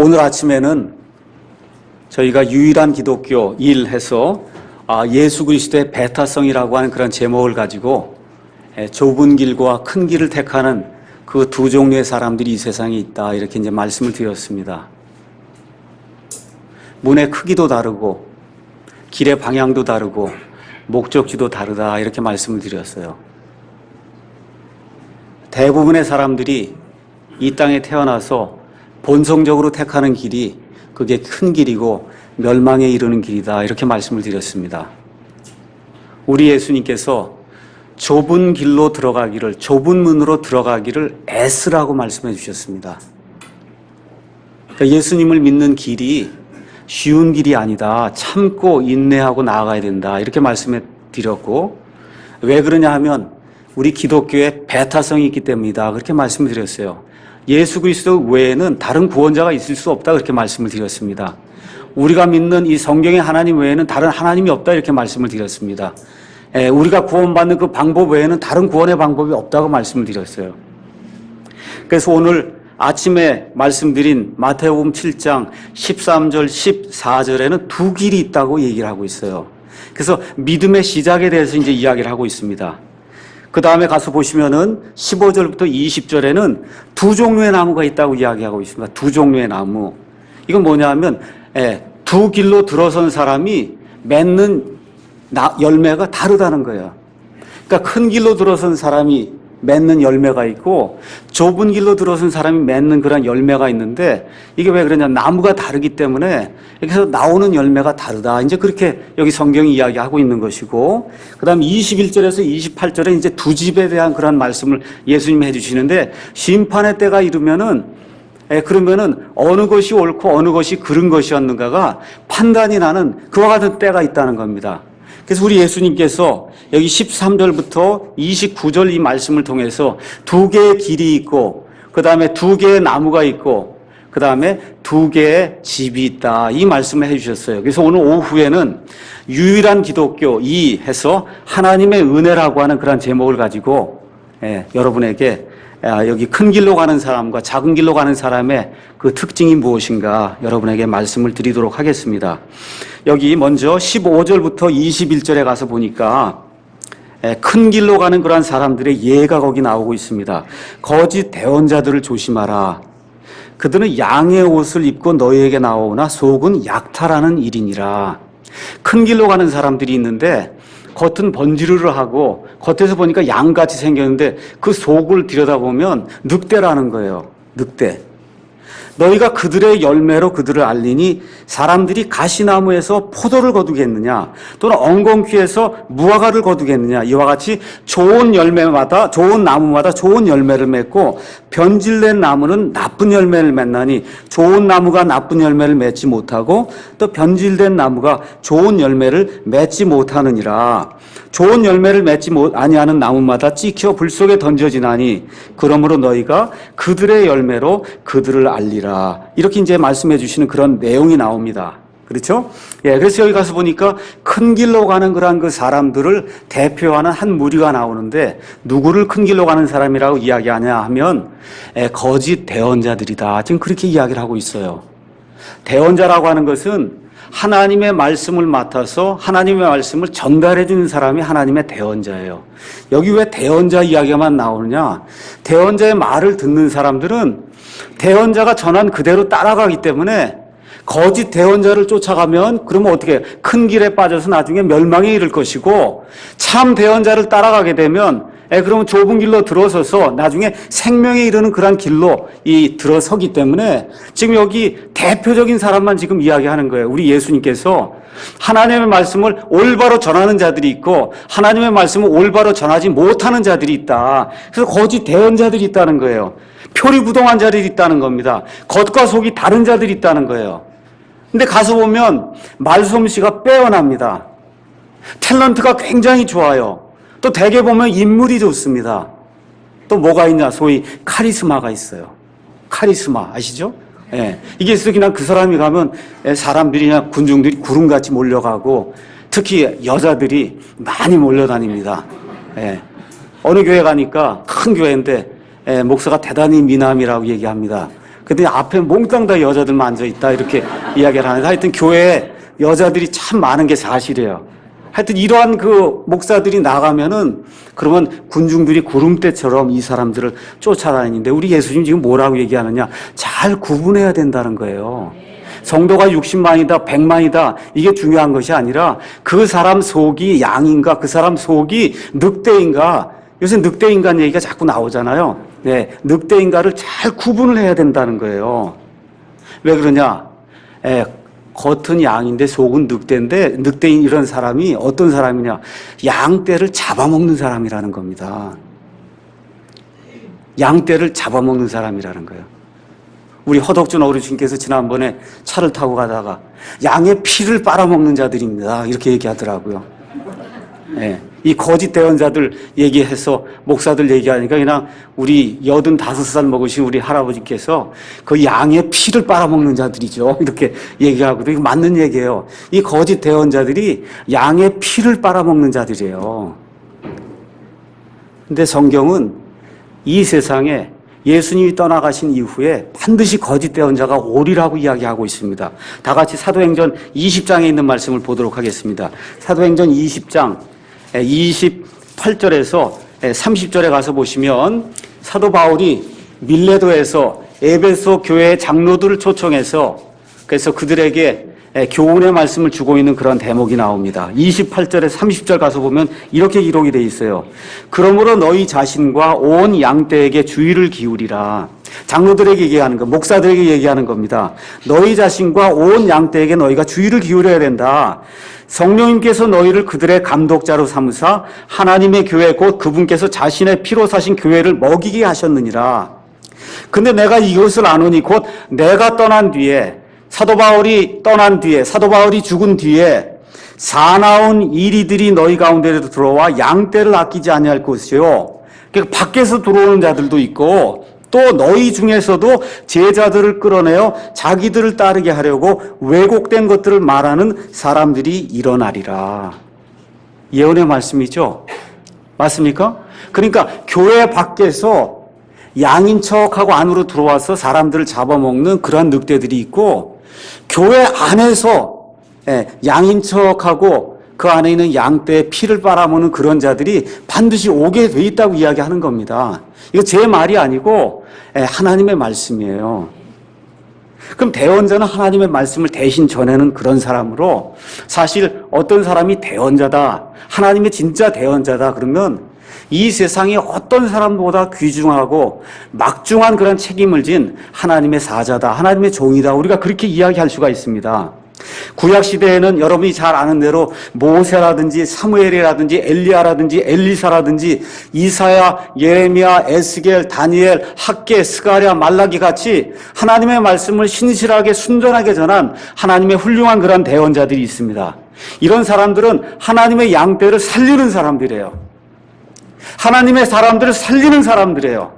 오늘 아침에는 저희가 유일한 기독교 일해서 예수 그리스도의 배타성이라고 하는 그런 제목을 가지고 좁은 길과 큰 길을 택하는 그 두 종류의 사람들이 이 세상에 있다, 이렇게 이제 말씀을 드렸습니다. 문의 크기도 다르고 길의 방향도 다르고 목적지도 다르다, 이렇게 말씀을 드렸어요. 대부분의 사람들이 이 땅에 태어나서 본성적으로 택하는 길이 그게 큰 길이고 멸망에 이르는 길이다, 이렇게 말씀을 드렸습니다. 우리 예수님께서 좁은 길로 들어가기를, 좁은 문으로 들어가기를 애쓰라고 말씀해 주셨습니다. 그러니까 예수님을 믿는 길이 쉬운 길이 아니다, 참고 인내하고 나아가야 된다, 이렇게 말씀해 드렸고, 왜 그러냐 하면 우리 기독교에 배타성이 있기 때문이다, 그렇게 말씀을 드렸어요. 예수 그리스도 외에는 다른 구원자가 있을 수 없다, 그렇게 말씀을 드렸습니다. 우리가 믿는 이 성경의 하나님 외에는 다른 하나님이 없다, 이렇게 말씀을 드렸습니다. 우리가 구원받는 그 방법 외에는 다른 구원의 방법이 없다고 말씀을 드렸어요. 그래서 오늘 아침에 말씀드린 마태복음 7장 13절 14절에는 두 길이 있다고 얘기를 하고 있어요. 그래서 믿음의 시작에 대해서 이제 이야기를 하고 있습니다. 그 다음에 가서 보시면은 15절부터 20절에는 두 종류의 나무가 있다고 이야기하고 있습니다. 두 종류의 나무. 이건 뭐냐 하면 두 길로 들어선 사람이 맺는 열매가 다르다는 거예요. 그러니까 큰 길로 들어선 사람이 맺는 열매가 있고 좁은 길로 들어선 사람이 맺는 그런 열매가 있는데, 이게 왜 그러냐, 나무가 다르기 때문에 여기서 나오는 열매가 다르다, 이제 그렇게 여기 성경이 이야기하고 있는 것이고, 그 다음 21절에서 28절에 이제 두 집에 대한 그런 말씀을 예수님이 해주시는데, 심판의 때가 이르면은 그러면은 어느 것이 옳고 어느 것이 그른 것이었는가가 판단이 나는 그와 같은 때가 있다는 겁니다. 그래서 우리 예수님께서 여기 13절부터 29절 이 말씀을 통해서 두 개의 길이 있고, 그 다음에 두 개의 나무가 있고, 그 다음에 두 개의 집이 있다, 이 말씀을 해주셨어요. 그래서 오늘 오후에는 유일한 기독교 이 해서 하나님의 은혜라고 하는 그런 제목을 가지고 여러분에게 여기 큰 길로 가는 사람과 작은 길로 가는 사람의 그 특징이 무엇인가 여러분에게 말씀을 드리도록 하겠습니다. 여기 먼저 15절부터 21절에 가서 보니까 큰 길로 가는 그러한 사람들의 예가 거기 나오고 있습니다. 거짓 대언자들을 조심하라. 그들은 양의 옷을 입고 너희에게 나오나 속은 약탈하는 일이니라. 큰 길로 가는 사람들이 있는데 겉은 번지르르하고 겉에서 보니까 양같이 생겼는데 그 속을 들여다보면 늑대라는 거예요. 늑대. 너희가 그들의 열매로 그들을 알리니 사람들이 가시나무에서 포도를 거두겠느냐, 또는 엉겅퀴에서 무화과를 거두겠느냐. 이와 같이 좋은 열매마다, 좋은 나무마다 좋은 열매를 맺고 변질된 나무는 나쁜 열매를 맺나니 좋은 나무가 나쁜 열매를 맺지 못하고 또 변질된 나무가 좋은 열매를 맺지 못하느니라. 좋은 열매를 맺지 아니하는 나무마다 찍혀 불 속에 던져지나니 그러므로 너희가 그들의 열매로 그들을 알리라. 이렇게 이제 말씀해 주시는 그런 내용이 나옵니다. 그렇죠? 그래서 여기 가서 보니까 큰 길로 가는 그런 그 사람들을 대표하는 한 무리가 나오는데, 누구를 큰 길로 가는 사람이라고 이야기하냐 하면 거짓 대언자들이다, 지금 그렇게 이야기를 하고 있어요. 대언자라고 하는 것은 하나님의 말씀을 맡아서 하나님의 말씀을 전달해 주는 사람이 하나님의 대언자예요. 여기 왜 대언자 이야기만 나오느냐? 대언자의 말을 듣는 사람들은 대언자가 전한 그대로 따라가기 때문에 거짓 대언자를 쫓아가면 그러면 어떻게 큰 길에 빠져서 나중에 멸망에 이를 것이고, 참 대언자를 따라가게 되면 그러면 좁은 길로 들어서서 나중에 생명에 이르는 그런 길로 들어서기 때문에 지금 여기 대표적인 사람만 지금 이야기하는 거예요. 우리 예수님께서 하나님의 말씀을 올바로 전하는 자들이 있고 하나님의 말씀을 올바로 전하지 못하는 자들이 있다. 그래서 거짓 대언자들이 있다는 거예요. 표리부동한 자들이 있다는 겁니다. 겉과 속이 다른 자들이 있다는 거예요. 근데 가서 보면 말솜씨가 빼어납니다. 탤런트가 굉장히 좋아요. 또 대개 보면 인물이 좋습니다. 또 뭐가 있냐? 소위 카리스마가 있어요. 카리스마 아시죠? 이게 있어. 그냥 그 사람이 가면 사람들이나 군중들이 구름같이 몰려가고, 특히 여자들이 많이 몰려다닙니다. 어느 교회 가니까 큰 교회인데 목사가 대단히 미남이라고 얘기합니다. 근데 앞에 몽땅 다 여자들만 앉아있다 이렇게 이야기를 하는데 하여튼 교회에 여자들이 참 많은 게 사실이에요. 하여튼 이러한 그 목사들이 나가면은 그러면 군중들이 구름대처럼 이 사람들을 쫓아다니는데 우리 예수님 지금 뭐라고 얘기하느냐? 잘 구분해야 된다는 거예요. 성도가 60만이다, 100만이다 이게 중요한 것이 아니라 그 사람 속이 양인가, 그 사람 속이 늑대인가. 요새 늑대인간 얘기가 자꾸 나오잖아요. 네, 늑대인가를 잘 구분을 해야 된다는 거예요. 왜 그러냐? 겉은 양인데 속은 늑대인데 늑대인 이런 사람이 어떤 사람이냐? 양떼를 잡아먹는 사람이라는 겁니다. 양떼를 잡아먹는 사람이라는 거예요. 우리 허덕준 어르신께서 지난번에 차를 타고 가다가 양의 피를 빨아먹는 자들입니다. 이렇게 얘기하더라고요. 네. 이 거짓 대언자들 얘기해서 목사들 얘기하니까 그냥 우리 85살 먹으신 우리 할아버지께서 그 양의 피를 빨아먹는 자들이죠. 이렇게 얘기하고도 이거 맞는 얘기예요. 이 거짓 대언자들이 양의 피를 빨아먹는 자들이에요. 근데 성경은 이 세상에 예수님이 떠나가신 이후에 반드시 거짓 대언자가 오리라고 이야기하고 있습니다. 다 같이 사도행전 20장에 있는 말씀을 보도록 하겠습니다. 사도행전 20장 28절에서 30절에 가서 보시면 사도 바울이 밀레도에서 에베소 교회 장로들을 초청해서 그래서 그들에게 교훈의 말씀을 주고 있는 그런 대목이 나옵니다. 28절에 30절 가서 보면 이렇게 기록이 되어 있어요. 그러므로 너희 자신과 온 양떼에게 주의를 기울이라. 장로들에게 얘기하는 거, 목사들에게 얘기하는 겁니다. 너희 자신과 온 양떼에게 너희가 주의를 기울여야 된다. 성령님께서 너희를 그들의 감독자로 삼으사 하나님의 교회 곧 그분께서 자신의 피로 사신 교회를 먹이게 하셨느니라. 근데 내가 이것을 아노니 곧 내가 떠난 뒤에 사도 바울이 떠난 뒤에 사도 바울이 죽은 뒤에 사나운 이리들이 너희 가운데로 들어와 양떼를 아끼지 아니할 것이요. 그러니까 밖에서 들어오는 자들도 있고 또 너희 중에서도 제자들을 끌어내어 자기들을 따르게 하려고 왜곡된 것들을 말하는 사람들이 일어나리라. 예언의 말씀이죠. 맞습니까? 그러니까 교회 밖에서 양인 척하고 안으로 들어와서 사람들을 잡아먹는 그러한 늑대들이 있고 교회 안에서 양인 척하고 그 안에 있는 양떼의 피를 빨아먹는 그런 자들이 반드시 오게 돼 있다고 이야기하는 겁니다. 이거 제 말이 아니고 하나님의 말씀이에요. 그럼 대언자는 하나님의 말씀을 대신 전하는 그런 사람으로 사실 어떤 사람이 대언자다, 하나님의 진짜 대언자다 그러면 이 세상에 어떤 사람보다 귀중하고 막중한 그런 책임을 진 하나님의 사자다, 하나님의 종이다 우리가 그렇게 이야기할 수가 있습니다. 구약시대에는 여러분이 잘 아는 대로 모세라든지 사무엘이라든지 엘리야라든지 엘리사라든지 이사야, 예레미야, 에스겔, 다니엘, 학개, 스가랴, 말라기 같이 하나님의 말씀을 신실하게 순전하게 전한 하나님의 훌륭한 그런 대언자들이 있습니다. 이런 사람들은 하나님의 양떼를 살리는 사람들이에요. 하나님의 사람들을 살리는 사람들이에요.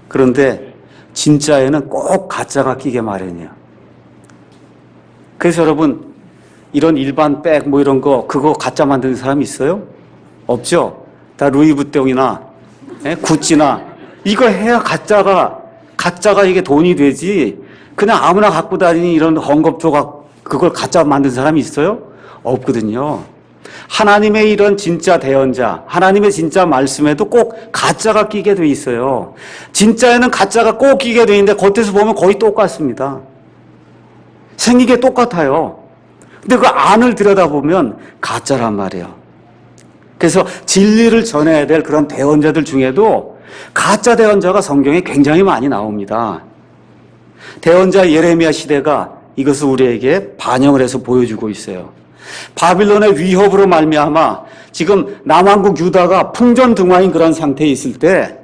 그런데 진짜에는 꼭 가짜가 끼게 마련이에요. 그래서 여러분 이런 일반 백 뭐 이런 거 그거 가짜 만드는 사람 있어요? 없죠? 다 루이부통이나 구찌나 이거 해야 가짜가 이게 돈이 되지 그냥 아무나 갖고 다니는 이런 헝겊 조각 그걸 가짜 만든 사람이 있어요? 없거든요. 하나님의 이런 진짜 대언자, 하나님의 진짜 말씀에도 꼭 가짜가 끼게 돼 있어요. 진짜에는 가짜가 꼭 끼게 돼 있는데 겉에서 보면 거의 똑같습니다. 생긴 게 똑같아요. 근데 그 안을 들여다보면 가짜란 말이에요. 그래서 진리를 전해야 될 그런 대언자들 중에도 가짜 대언자가 성경에 굉장히 많이 나옵니다. 대언자 예레미야 시대가 이것을 우리에게 반영을 해서 보여주고 있어요. 바빌론의 위협으로 말미암아 지금 남왕국 유다가 풍전등화인 그런 상태에 있을 때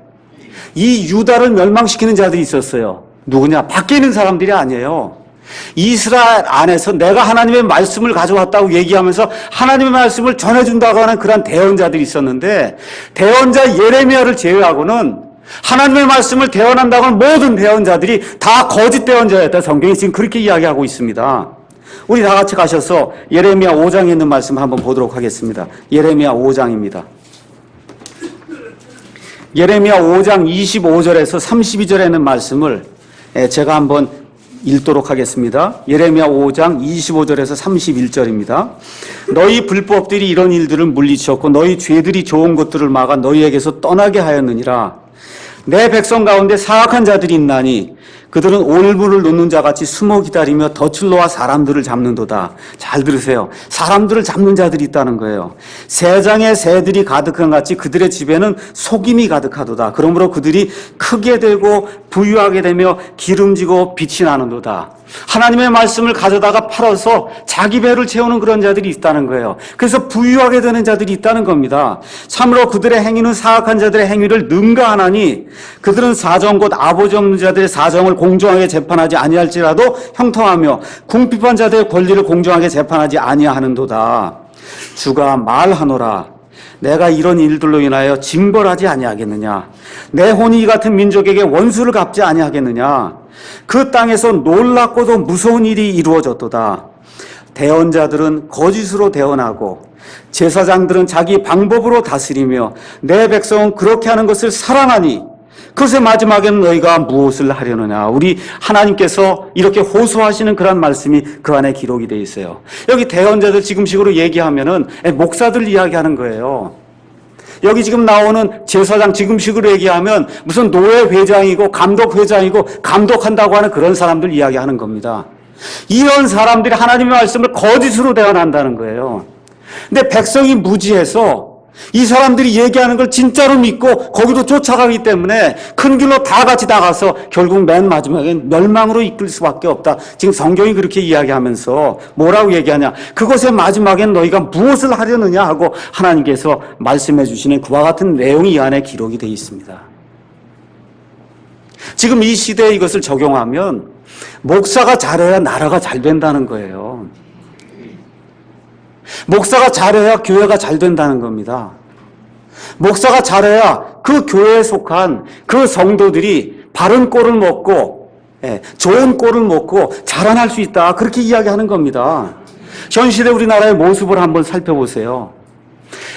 이 유다를 멸망시키는 자들이 있었어요. 누구냐? 밖에 있는 사람들이 아니에요. 이스라엘 안에서 내가 하나님의 말씀을 가져왔다고 얘기하면서 하나님의 말씀을 전해준다고 하는 그런 대언자들이 있었는데 대언자 예레미야를 제외하고는 하나님의 말씀을 대언한다고 하는 모든 대언자들이 다 거짓 대언자였다. 성경이 지금 그렇게 이야기하고 있습니다. 우리 다 같이 가셔서 예레미야 5장에 있는 말씀 한번 보도록 하겠습니다. 예레미야 5장입니다. 예레미야 5장 25절에서 32절에 있는 말씀을 제가 한번 읽도록 하겠습니다. 예레미야 5장 25절에서 31절입니다. 너희 불법들이 이런 일들을 물리쳤고 너희 죄들이 좋은 것들을 막아 너희에게서 떠나게 하였느니라. 내 백성 가운데 사악한 자들이 있나니 그들은 올무를 놓는 자같이 숨어 기다리며 덫을 놓아 사람들을 잡는도다. 잘 들으세요. 사람들을 잡는 자들이 있다는 거예요. 새장에 새들이 가득한 같이 그들의 집에는 속임이 가득하도다. 그러므로 그들이 크게 되고 부유하게 되며 기름지고 빛이 나는도다. 하나님의 말씀을 가져다가 팔아서 자기 배를 채우는 그런 자들이 있다는 거예요. 그래서 부유하게 되는 자들이 있다는 겁니다. 참으로 그들의 행위는 사악한 자들의 행위를 능가하나니 그들은 사정 곧 아버지 없는 자들의 사정을 공정하게 재판하지 아니할지라도 형통하며 궁핍한 자들의 권리를 공정하게 재판하지 아니하는도다. 주가 말하노라. 내가 이런 일들로 인하여 징벌하지 아니하겠느냐. 내 혼이 이 같은 민족에게 원수를 갚지 아니하겠느냐. 그 땅에서 놀랍고도 무서운 일이 이루어졌도다. 대언자들은 거짓으로 대언하고 제사장들은 자기 방법으로 다스리며 내 백성은 그렇게 하는 것을 사랑하니 그것의 마지막에는 너희가 무엇을 하려느냐. 우리 하나님께서 이렇게 호소하시는 그런 말씀이 그 안에 기록이 되어 있어요. 여기 대언자들 지금식으로 얘기하면은 목사들 이야기하는 거예요. 여기 지금 나오는 제사장 지금식으로 얘기하면 무슨 노회 회장이고 감독 회장이고 감독한다고 하는 그런 사람들 이야기하는 겁니다. 이런 사람들이 하나님의 말씀을 거짓으로 대언한다는 거예요. 근데 백성이 무지해서 이 사람들이 얘기하는 걸 진짜로 믿고 거기로 쫓아가기 때문에 큰 길로 다 같이 나가서 결국 맨 마지막엔 멸망으로 이끌 수밖에 없다. 지금 성경이 그렇게 이야기하면서 뭐라고 얘기하냐. 그것의 마지막엔 너희가 무엇을 하려느냐 하고 하나님께서 말씀해 주시는 그와 같은 내용이 이 안에 기록이 되어 있습니다. 지금 이 시대에 이것을 적용하면 목사가 잘해야 나라가 잘 된다는 거예요. 목사가 잘해야 교회가 잘 된다는 겁니다. 목사가 잘해야 그 교회에 속한 그 성도들이 바른 꼴을 먹고 좋은 꼴을 먹고 자라날 수 있다. 그렇게 이야기하는 겁니다. 현 시대 우리나라의 모습을 한번 살펴보세요.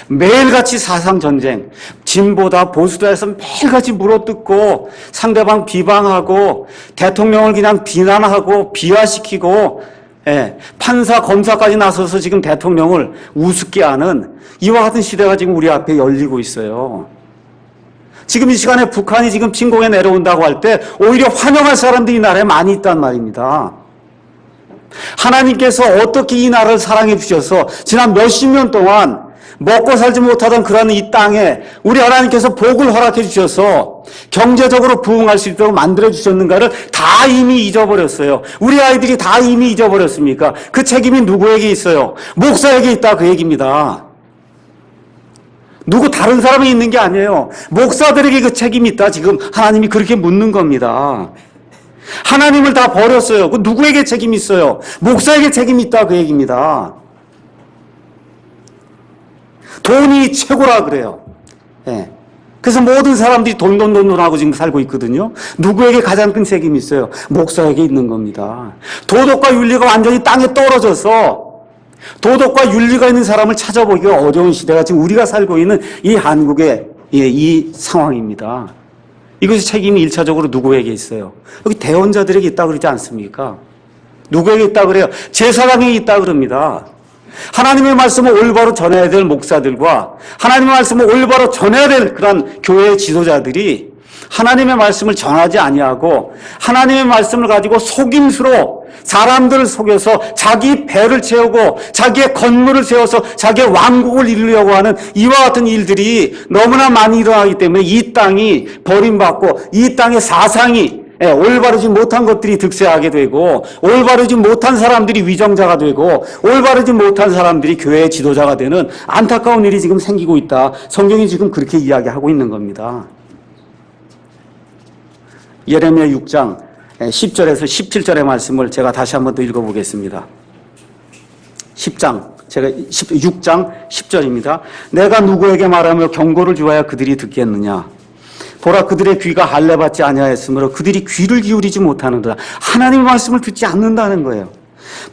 매일같이 사상전쟁, 진보다 보수다 해서 매일같이 물어뜯고 상대방 비방하고 대통령을 그냥 비난하고 비하시키고 판사, 검사까지 나서서 지금 대통령을 우습게 하는 이와 같은 시대가 지금 우리 앞에 열리고 있어요. 지금 이 시간에 북한이 지금 침공에 내려온다고 할 때 오히려 환영할 사람들이 이 나라에 많이 있단 말입니다. 하나님께서 어떻게 이 나라를 사랑해 주셔서 지난 몇십 년 동안 먹고 살지 못하던 그런 이 땅에 우리 하나님께서 복을 허락해 주셔서 경제적으로 부흥할 수 있도록 만들어 주셨는가를 다 이미 잊어버렸어요. 우리 아이들이 다 이미 잊어버렸습니까? 그 책임이 누구에게 있어요? 목사에게 있다 그 얘기입니다. 누구 다른 사람이 있는 게 아니에요. 목사들에게 그 책임이 있다 지금 하나님이 그렇게 묻는 겁니다. 하나님을 다 버렸어요. 그 누구에게 책임이 있어요? 목사에게 책임이 있다 그 얘기입니다. 돈이 최고라 그래요. 그래서 모든 사람들이 돈 하고 지금 살고 있거든요. 누구에게 가장 큰 책임이 있어요? 목사에게 있는 겁니다. 도덕과 윤리가 완전히 땅에 떨어져서 도덕과 윤리가 있는 사람을 찾아보기가 어려운 시대가 지금 우리가 살고 있는 이 한국의 이 상황입니다. 이것이 책임이 1차적으로 누구에게 있어요? 여기 대언자들에게 있다 그러지 않습니까? 누구에게 있다 그래요? 제사장에게 있다 그럽니다. 하나님의 말씀을 올바로 전해야 될 목사들과 하나님의 말씀을 올바로 전해야 될 그런 교회의 지도자들이 하나님의 말씀을 전하지 아니하고 하나님의 말씀을 가지고 속임수로 사람들을 속여서 자기 배를 채우고 자기의 건물을 세워서 자기의 왕국을 이루려고 하는 이와 같은 일들이 너무나 많이 일어나기 때문에 이 땅이 버림받고 이 땅의 사상이 올바르지 못한 것들이 득세하게 되고 올바르지 못한 사람들이 위정자가 되고 올바르지 못한 사람들이 교회의 지도자가 되는 안타까운 일이 지금 생기고 있다. 성경이 지금 그렇게 이야기하고 있는 겁니다. 예레미야 6장 10절에서 17절의 말씀을 제가 다시 한번 더 읽어보겠습니다. 6장 10절입니다. 내가 누구에게 말하며 경고를 주어야 그들이 듣겠느냐. 보라 그들의 귀가 할례받지 아니하였으므로 그들이 귀를 기울이지 못하는도다. 하나님의 말씀을 듣지 않는다는 거예요.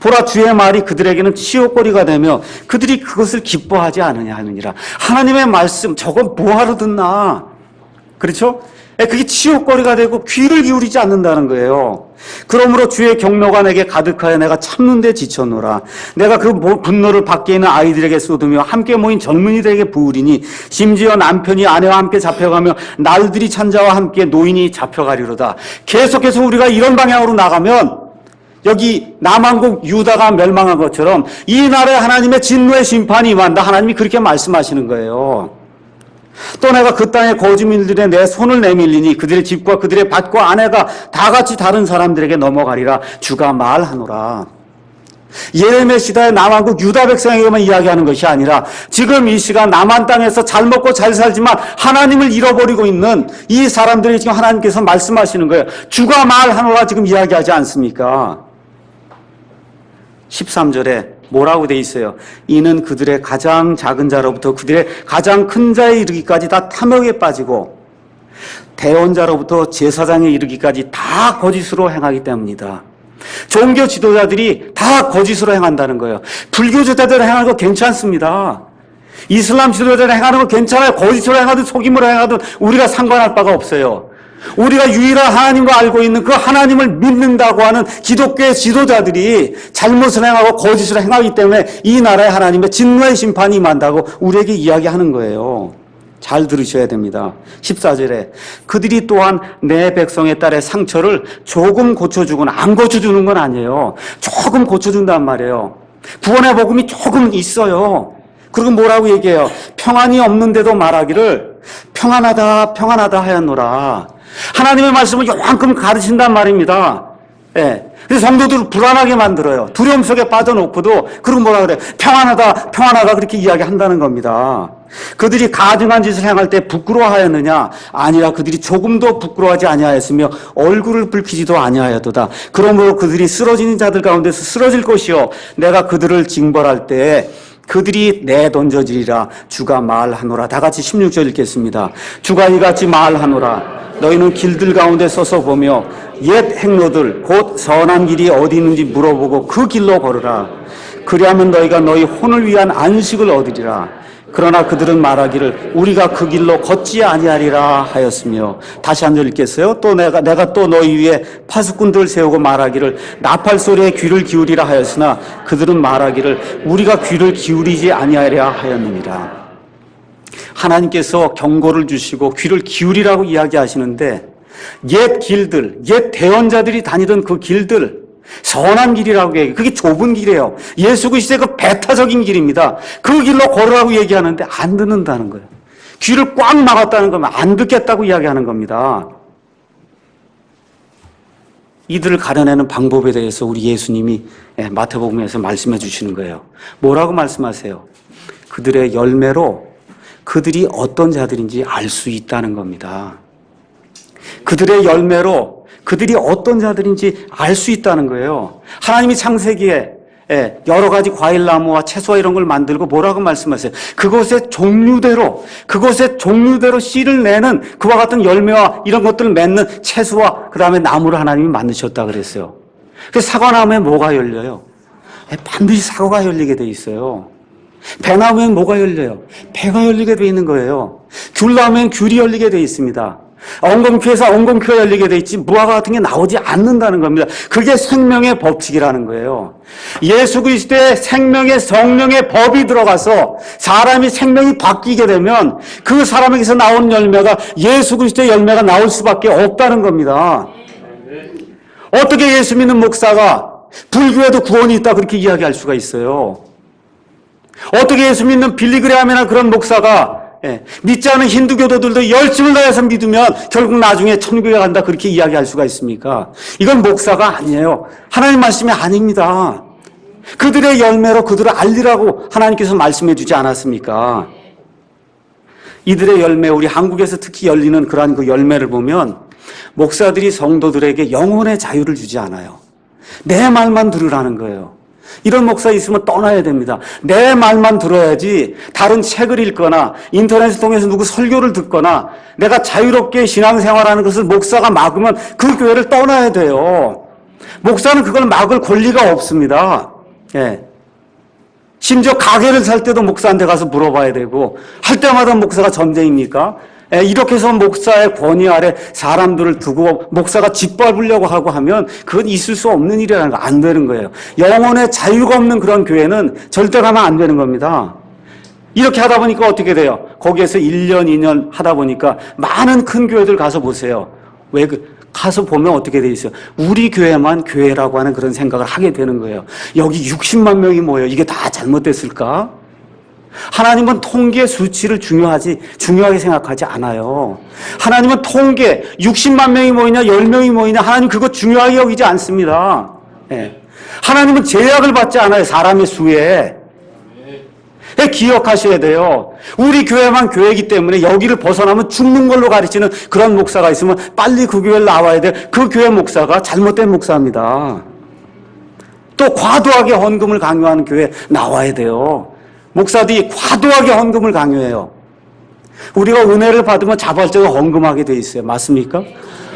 보라 주의 말이 그들에게는 치욕거리가 되며 그들이 그것을 기뻐하지 않으냐 하느니라. 하나님의 말씀 저건 뭐하러 듣나. 그렇죠? 그게 치욕거리가 되고 귀를 기울이지 않는다는 거예요. 그러므로 주의 경노가 내게 가득하여 내가 참는데 지쳤노라. 내가 그 분노를 밖에 있는 아이들에게 쏟으며 함께 모인 젊은이들에게 부으리니 심지어 남편이 아내와 함께 잡혀가며 날들이 찬자와 함께 노인이 잡혀가리로다. 계속해서 우리가 이런 방향으로 나가면 여기 남한국 유다가 멸망한 것처럼 이 나라에 하나님의 진노의 심판이 임한다. 하나님이 그렇게 말씀하시는 거예요. 또 내가 그 땅의 거주민들에 내 손을 내밀리니 그들의 집과 그들의 밭과 아내가 다 같이 다른 사람들에게 넘어가리라. 주가 말하노라. 예레미야 시대의 남한국 유다 백성에게만 이야기하는 것이 아니라 지금 이 시간 남한 땅에서 잘 먹고 잘 살지만 하나님을 잃어버리고 있는 이 사람들이 지금 하나님께서 말씀하시는 거예요. 주가 말하노라 지금 이야기하지 않습니까? 13절에 뭐라고 돼 있어요? 이는 그들의 가장 작은 자로부터 그들의 가장 큰 자에 이르기까지 다 탐욕에 빠지고 대원자로부터 제사장에 이르기까지 다 거짓으로 행하기 때문이다. 종교 지도자들이 다 거짓으로 행한다는 거예요. 불교 지도자들 행하는 거 괜찮습니다. 이슬람 지도자들 행하는 거 괜찮아요. 거짓으로 행하든 속임으로 행하든 우리가 상관할 바가 없어요. 우리가 유일한 하나님을 알고 있는 그 하나님을 믿는다고 하는 기독교의 지도자들이 잘못을 행하고 거짓을 행하기 때문에 이 나라의 하나님의 진노의 심판이 임한다고 우리에게 이야기하는 거예요. 잘 들으셔야 됩니다. 14절에 그들이 또한 내 백성의 딸의 상처를 조금 고쳐주거나 안 고쳐주는 건 아니에요. 조금 고쳐준단 말이에요. 구원의 복음이 조금 있어요. 그리고 뭐라고 얘기해요? 평안이 없는데도 말하기를 평안하다 평안하다 하였노라. 하나님의 말씀을 요만큼 가르친단 말입니다. 예. 그래서 성도들을 불안하게 만들어요. 두려움 속에 빠져놓고도 그리고 뭐라 그래? 평안하다 평안하다 그렇게 이야기한다는 겁니다. 그들이 가증한 짓을 행할 때 부끄러워하였느냐? 아니라 그들이 조금도 부끄러워하지 아니하였으며 얼굴을 붉히지도 아니하였도다. 그러므로 그들이 쓰러지는 자들 가운데서 쓰러질 것이요 내가 그들을 징벌할 때에 그들이 내던져지리라. 주가 말하노라. 다 같이 16절 읽겠습니다. 주가 이같이 말하노라. 너희는 길들 가운데 서서 보며 옛 행로들 곧 선한 길이 어디 있는지 물어보고 그 길로 걸으라. 그리하면 너희가 너희 혼을 위한 안식을 얻으리라. 그러나 그들은 말하기를 우리가 그 길로 걷지 아니하리라 하였으며. 다시 한 절 읽겠어요. 또 내가 또 너희 위에 파수꾼들을 세우고 말하기를 나팔 소리에 귀를 기울이라 하였으나 그들은 말하기를 우리가 귀를 기울이지 아니하리라 하였느니라. 하나님께서 경고를 주시고 귀를 기울이라고 이야기하시는데 옛 길들, 옛 대언자들이 다니던 그 길들, 선한 길이라고 얘기해요. 그게 좁은 길이에요. 예수 그리스도의 그 배타적인 길입니다. 그 길로 걸으라고 얘기하는데 안 듣는다는 거예요. 귀를 꽉 막았다는 거면 안 듣겠다고 이야기하는 겁니다. 이들을 가려내는 방법에 대해서 우리 예수님이 마태복음에서 말씀해 주시는 거예요. 뭐라고 말씀하세요? 그들의 열매로 그들이 어떤 자들인지 알 수 있다는 겁니다. 그들의 열매로 그들이 어떤 자들인지 알 수 있다는 거예요. 하나님이 창세기에 여러 가지 과일나무와 채소와 이런 걸 만들고 뭐라고 말씀하세요? 그것의 종류대로 씨를 내는 그와 같은 열매와 이런 것들을 맺는 채소와 그 다음에 나무를 하나님이 만드셨다 그랬어요. 그래서 사과나무에 뭐가 열려요? 반드시 사과가 열리게 돼 있어요. 배나무엔 뭐가 열려요? 배가 열리게 돼 있는 거예요. 귤나무엔 귤이 열리게 돼 있습니다. 엉겅퀴에서 엉겅퀴가 열리게 돼 있지 무화과 같은 게 나오지 않는다는 겁니다. 그게 생명의 법칙이라는 거예요. 예수 그리스도의 생명의 성령의 법이 들어가서 사람이 생명이 바뀌게 되면 그 사람에게서 나오는 열매가 예수 그리스도의 열매가 나올 수밖에 없다는 겁니다. 어떻게 예수 믿는 목사가 불교에도 구원이 있다 그렇게 이야기할 수가 있어요? 어떻게 예수 믿는 빌리그레함이나 그런 목사가 믿지 않은 힌두교도들도 열심을 다해서 믿으면 결국 나중에 천국에 간다 그렇게 이야기할 수가 있습니까? 이건 목사가 아니에요. 하나님 말씀이 아닙니다. 그들의 열매로 그들을 알리라고 하나님께서 말씀해 주지 않았습니까? 이들의 열매, 우리 한국에서 특히 열리는 그러한 그 열매를 보면 목사들이 성도들에게 영혼의 자유를 주지 않아요. 내 말만 들으라는 거예요. 이런 목사 있으면 떠나야 됩니다. 내 말만 들어야지 다른 책을 읽거나 인터넷을 통해서 누구 설교를 듣거나 내가 자유롭게 신앙생활하는 것을 목사가 막으면 그 교회를 떠나야 돼요. 목사는 그걸 막을 권리가 없습니다. 심지어 가게를 살 때도 목사한테 가서 물어봐야 되고 할 때마다 목사가 전쟁입니까? 이렇게 해서 목사의 권위 아래 사람들을 두고 목사가 짓밟으려고 하고 하면 그건 있을 수 없는 일이라는 거, 안 되는 거예요. 영혼의 자유가 없는 그런 교회는 절대 가면 안 되는 겁니다. 이렇게 하다 보니까 어떻게 돼요? 거기에서 1년, 2년 하다 보니까 많은 큰 교회들 가서 보세요. 왜 가서 보면 어떻게 돼 있어요? 우리 교회만 교회라고 하는 그런 생각을 하게 되는 거예요. 여기 60만 명이 모여요. 이게 다 잘못됐을까? 하나님은 통계 수치를 중요하게 생각하지 않아요. 하나님은 통계 60만 명이 모이냐 10명이 모이냐 하나님 그거 중요하게 여기지 않습니다. 네. 하나님은 제약을 받지 않아요. 사람의 수에. 네, 기억하셔야 돼요. 우리 교회만 교회이기 때문에 여기를 벗어나면 죽는 걸로 가르치는 그런 목사가 있으면 빨리 그 교회를 나와야 돼. 그 교회 목사가 잘못된 목사입니다. 또 과도하게 헌금을 강요하는 교회 나와야 돼요. 목사들이 과도하게 헌금을 강요해요. 우리가 은혜를 받으면 자발적으로 헌금하게 돼 있어요. 맞습니까?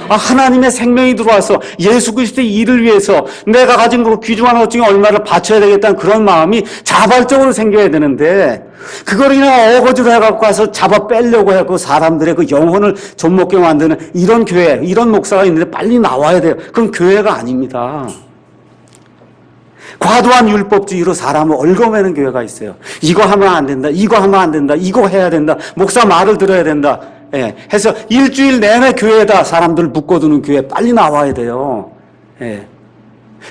하나님의 생명이 들어와서 예수 그리스도의 일을 위해서 내가 가진 그 귀중한 것 중에 얼마를 바쳐야 되겠다는 그런 마음이 자발적으로 생겨야 되는데 그걸 그냥 어거지로 해갖고 가서 잡아 빼려고 해갖고 사람들의 그 영혼을 좀먹게 만드는 이런 교회, 이런 목사가 있는데 빨리 나와야 돼요. 그건 교회가 아닙니다. 과도한 율법주의로 사람을 얽어매는 교회가 있어요. 이거 하면 안 된다. 이거 하면 안 된다. 이거 해야 된다. 목사 말을 들어야 된다. 예, 해서 일주일 내내 교회에다 사람들 묶어두는 교회 빨리 나와야 돼요. 예.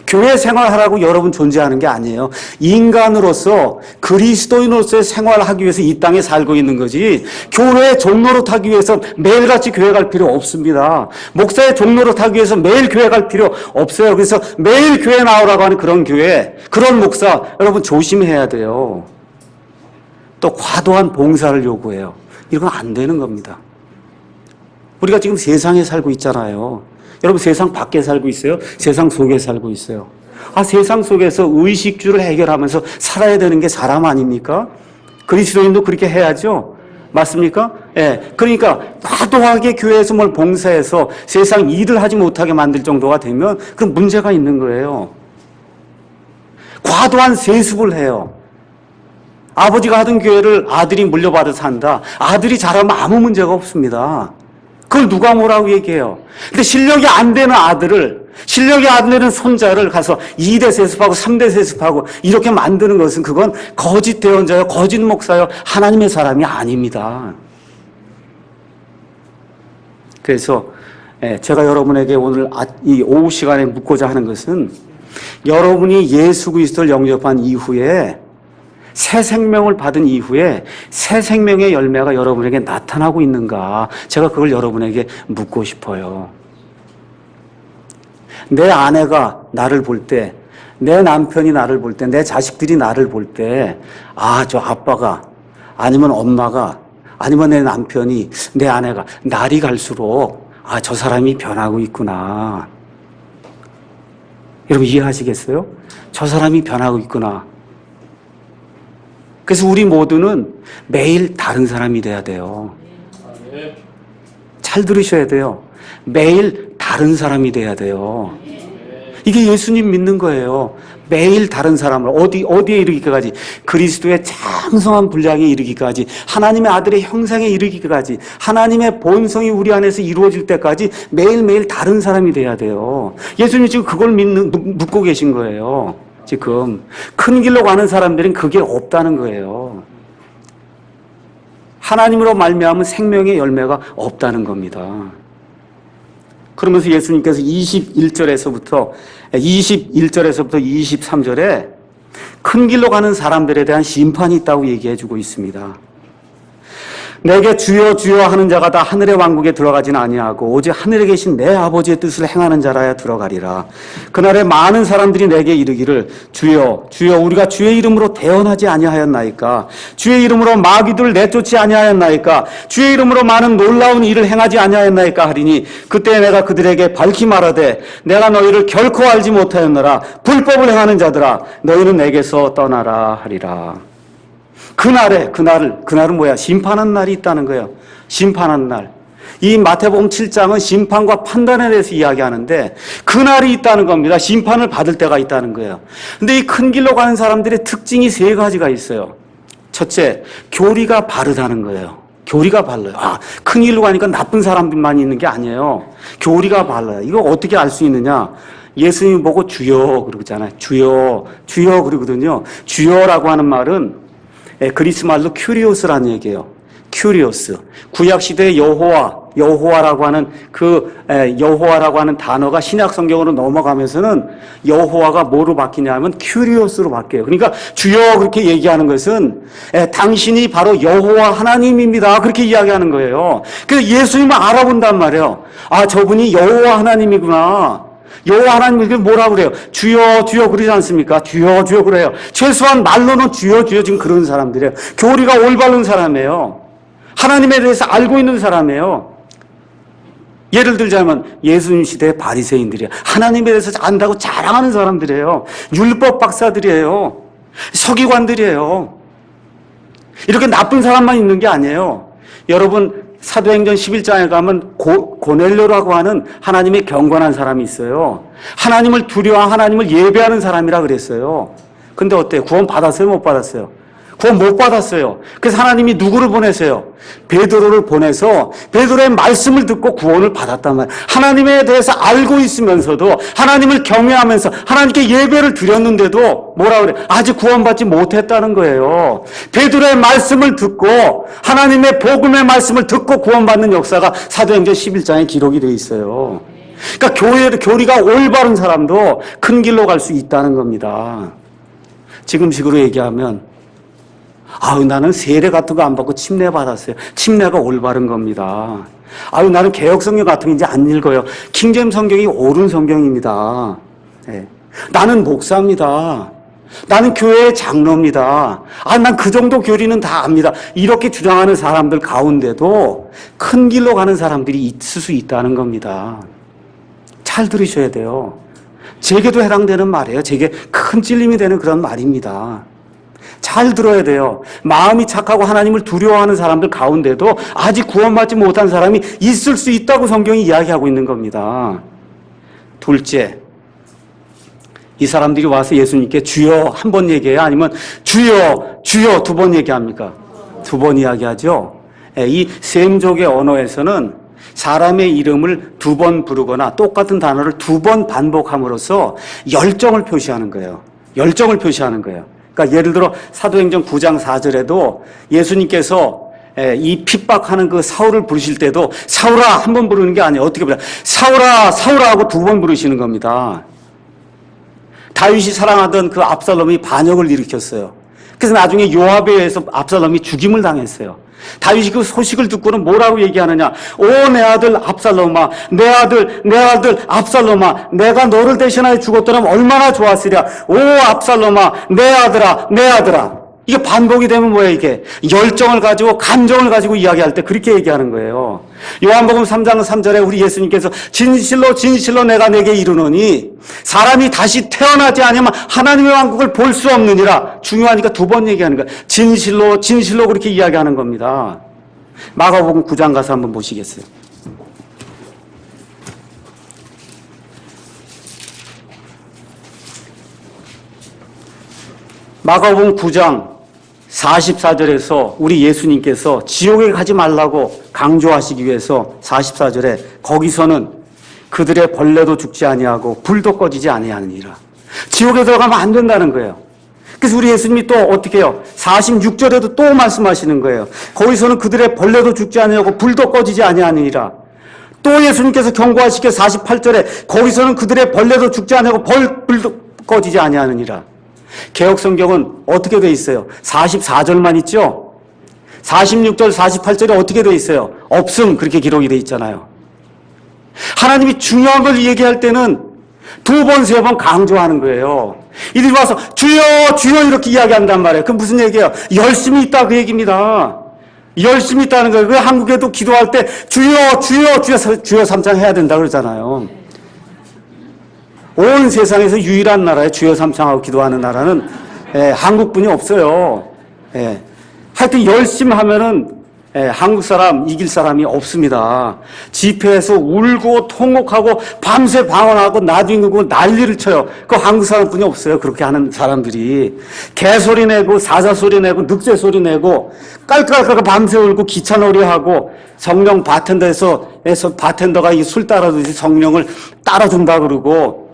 교회 생활하라고 여러분 존재하는 게 아니에요. 인간으로서 그리스도인으로서의 생활을 하기 위해서 이 땅에 살고 있는 거지 교회의 종로로 타기 위해서 매일같이 교회 갈 필요 없습니다. 목사의 종로로 타기 위해서 매일 교회 갈 필요 없어요. 그래서 매일 교회 나오라고 하는 그런 교회, 그런 목사 여러분 조심해야 돼요. 또 과도한 봉사를 요구해요. 이건 안 되는 겁니다. 우리가 지금 세상에 살고 있잖아요. 여러분 세상 밖에 살고 있어요? 세상 속에 살고 있어요. 세상 속에서 의식주를 해결하면서 살아야 되는 게 사람 아닙니까? 그리스도인도 그렇게 해야죠. 맞습니까? 예. 그러니까 과도하게 교회에서 뭘 봉사해서 세상 일을 하지 못하게 만들 정도가 되면 그럼 문제가 있는 거예요. 과도한 세습을 해요. 아버지가 하던 교회를 아들이 물려받아서 한다. 아들이 잘하면 아무 문제가 없습니다. 그걸 누가 뭐라고 얘기해요? 근데 실력이 안 되는 아들을, 실력이 안 되는 손자를 가서 2대 세습하고 3대 세습하고 이렇게 만드는 것은 그건 거짓 대언자요, 거짓 목사요, 하나님의 사람이 아닙니다. 그래서 제가 여러분에게 오늘 이 오후 시간에 묻고자 하는 것은 여러분이 예수 그리스도를 영접한 이후에 새 생명을 받은 이후에 새 생명의 열매가 여러분에게 나타나고 있는가? 제가 그걸 여러분에게 묻고 싶어요. 내 아내가 나를 볼 때, 내 남편이 나를 볼 때, 내 자식들이 나를 볼 때, 저 아빠가, 아니면 엄마가, 아니면 내 남편이, 내 아내가 날이 갈수록 저 사람이 변하고 있구나. 여러분 이해하시겠어요? 저 사람이 변하고 있구나. 그래서 우리 모두는 매일 다른 사람이 돼야 돼요. 잘 들으셔야 돼요. 매일 다른 사람이 돼야 돼요. 이게 예수님 믿는 거예요. 매일 다른 사람을 어디에 이르기까지 그리스도의 장성한 분량에 이르기까지 하나님의 아들의 형상에 이르기까지 하나님의 본성이 우리 안에서 이루어질 때까지 매일매일 다른 사람이 돼야 돼요. 예수님 지금 그걸 묻고 계신 거예요. 지금 큰 길로 가는 사람들은 그게 없다는 거예요. 하나님으로 말미암은 생명의 열매가 없다는 겁니다. 그러면서 예수님께서 21절에서부터 23절에 큰 길로 가는 사람들에 대한 심판이 있다고 얘기해 주고 있습니다. 내게 주여 주여 하는 자가 다 하늘의 왕국에 들어가지는 아니하고 오직 하늘에 계신 내 아버지의 뜻을 행하는 자라야 들어가리라. 그날에 많은 사람들이 내게 이르기를 주여 주여 우리가 주의 이름으로 대언하지 아니하였나이까? 주의 이름으로 마귀들을 내쫓지 아니하였나이까? 주의 이름으로 많은 놀라운 일을 행하지 아니하였나이까? 하리니 그때 내가 그들에게 밝히 말하되 내가 너희를 결코 알지 못하였노라. 불법을 행하는 자들아 너희는 내게서 떠나라 하리라. 그날은 뭐야? 심판한 날이 있다는 거예요. 심판한 날. 이 마태복음 7장은 심판과 판단에 대해서 이야기하는데 그날이 있다는 겁니다. 심판을 받을 때가 있다는 거예요. 근데 이 큰 길로 가는 사람들의 특징이 세 가지가 있어요. 첫째, 교리가 바르다는 거예요. 교리가 발라요. 큰일로 가니까 나쁜 사람들만 있는 게 아니에요. 교리가 발라요. 이거 어떻게 알 수 있느냐? 예수님 보고 주여 그러잖아요. 주여, 주여 그러거든요. 주여라고 하는 말은 그리스 말로 큐리오스라는 얘기예요. 큐리오스. 구약 시대의 여호와라고 하는 여호와라고 하는 단어가 신약 성경으로 넘어가면서는 여호와가 뭐로 바뀌냐면 큐리오스로 바뀌어요. 그러니까 주여 그렇게 얘기하는 것은 당신이 바로 여호와 하나님입니다. 그렇게 이야기하는 거예요. 그래서 예수님을 알아본단 말이에요. 저분이 여호와 하나님이구나. 여호와 하나님에게 뭐라고 그래요? 주여 주여 그러지 않습니까? 주여 주여 그래요. 최소한 말로는 주여 주여 지금 그런 사람들이에요. 교리가 올바른 사람이에요. 하나님에 대해서 알고 있는 사람이에요. 예를 들자면 예수님 시대의 바리새인들이에요. 하나님에 대해서 안다고 자랑하는 사람들이에요. 율법 박사들이에요. 서기관들이에요. 이렇게 나쁜 사람만 있는 게 아니에요. 여러분 사도행전 11장에 가면 고넬료라고 하는 하나님의 경건한 사람이 있어요. 하나님을 두려워하고 하나님을 예배하는 사람이라 그랬어요. 근데 어때요? 구원 받았어요? 못 받았어요? 구원 못 받았어요. 그래서 하나님이 누구를 보내세요? 베드로를 보내서 베드로의 말씀을 듣고 구원을 받았단 말이에요. 하나님에 대해서 알고 있으면서도 하나님을 경외하면서 하나님께 예배를 드렸는데도 뭐라 그래? 아직 구원받지 못했다는 거예요. 베드로의 말씀을 듣고 하나님의 복음의 말씀을 듣고 구원받는 역사가 사도행전 11장에 기록이 되어 있어요. 그러니까 교리가 올바른 사람도 큰 길로 갈 수 있다는 겁니다. 지금식으로 얘기하면 나는 세례 같은 거 안 받고 침례 받았어요. 침례가 올바른 겁니다. 나는 개혁성경 같은 거 이제 안 읽어요. 킹제임 성경이 옳은 성경입니다. 네. 나는 목사입니다. 나는 교회의 장로입니다. 난 그 정도 교리는 다 압니다. 이렇게 주장하는 사람들 가운데도 큰 길로 가는 사람들이 있을 수 있다는 겁니다. 잘 들으셔야 돼요. 제게도 해당되는 말이에요. 제게 큰 찔림이 되는 그런 말입니다. 잘 들어야 돼요. 마음이 착하고 하나님을 두려워하는 사람들 가운데도 아직 구원받지 못한 사람이 있을 수 있다고 성경이 이야기하고 있는 겁니다. 둘째, 이 사람들이 와서 예수님께 주여 한 번 얘기해요? 아니면 주여, 주여 두 번 얘기합니까? 두 번 이야기하죠. 이 셈족의 언어에서는 사람의 이름을 두 번 부르거나 똑같은 단어를 두 번 반복함으로써 열정을 표시하는 거예요. 열정을 표시하는 거예요. 그러니까 예를 들어 사도행전 9장 4절에도 예수님께서 이 핍박하는 그 사울을 부르실 때도 사울아 한 번 부르는 게 아니에요. 어떻게 부르냐? 사울아 사울아 하고 두 번 부르시는 겁니다. 다윗이 사랑하던 그 압살롬이 반역을 일으켰어요. 그래서 나중에 요압에 의해서 압살롬이 죽임을 당했어요. 다윗이 그 소식을 듣고는 뭐라고 얘기하느냐? 오 내 아들 압살롬아, 내 아들 압살롬아, 내가 너를 대신하여 죽었더라면 얼마나 좋았으랴. 오 압살롬아, 내 아들아. 이게 반복이 되면 뭐예요 이게? 열정을 가지고 감정을 가지고 이야기할 때 그렇게 얘기하는 거예요. 요한복음 3장 3절에 우리 예수님께서 진실로 진실로 내가 내게 이르노니 사람이 다시 태어나지 않으면 하나님의 왕국을 볼 수 없느니라. 중요하니까 두 번 얘기하는 거예요. 진실로 진실로 그렇게 이야기하는 겁니다. 마가복음 9장 가서 한번 보시겠어요? 마가복음 9장 44절에서 우리 예수님께서 지옥에 가지 말라고 강조하시기 위해서 44절에 거기서는 그들의 벌레도 죽지 아니하고 불도 꺼지지 아니하느니라. 지옥에 들어가면 안 된다는 거예요. 그래서 우리 예수님이 또 어떻게 해요? 46절에도 또 말씀하시는 거예요. 거기서는 그들의 벌레도 죽지 아니하고 불도 꺼지지 아니하느니라. 또 예수님께서 경고하시기에 48절에 거기서는 그들의 벌레도 죽지 아니하고 불도 꺼지지 아니하느니라. 개혁성경은 어떻게 돼 있어요? 44절만 있죠? 46절, 48절에 어떻게 돼 있어요? 없음 그렇게 기록이 돼 있잖아요. 하나님이 중요한 걸 얘기할 때는 두 번, 세 번 강조하는 거예요. 이들이 와서 주여, 주여 이렇게 이야기한단 말이에요. 그럼 무슨 얘기예요? 열심히 있다 그 얘기입니다. 열심히 있다는 거예요. 그 한국에도 기도할 때 주여, 주여, 주여 삼창 해야 된다 그러잖아요. 온 세상에서 유일한 나라에 주여 삼창하고 기도하는 나라는 한국뿐이 없어요. 하여튼 열심히 하면은 한국 사람 이길 사람이 없습니다. 집회에서 울고 통곡하고 밤새 방언하고 나중에 그 난리를 쳐요. 그 한국 사람뿐이 없어요. 그렇게 하는 사람들이 개소리 내고 사자소리 내고 늑대 소리 내고 깔깔깔 밤새 울고 기차놀이하고 성령 바텐더에서 바텐더가 이 술 따라주듯이 성령을 따라준다 그러고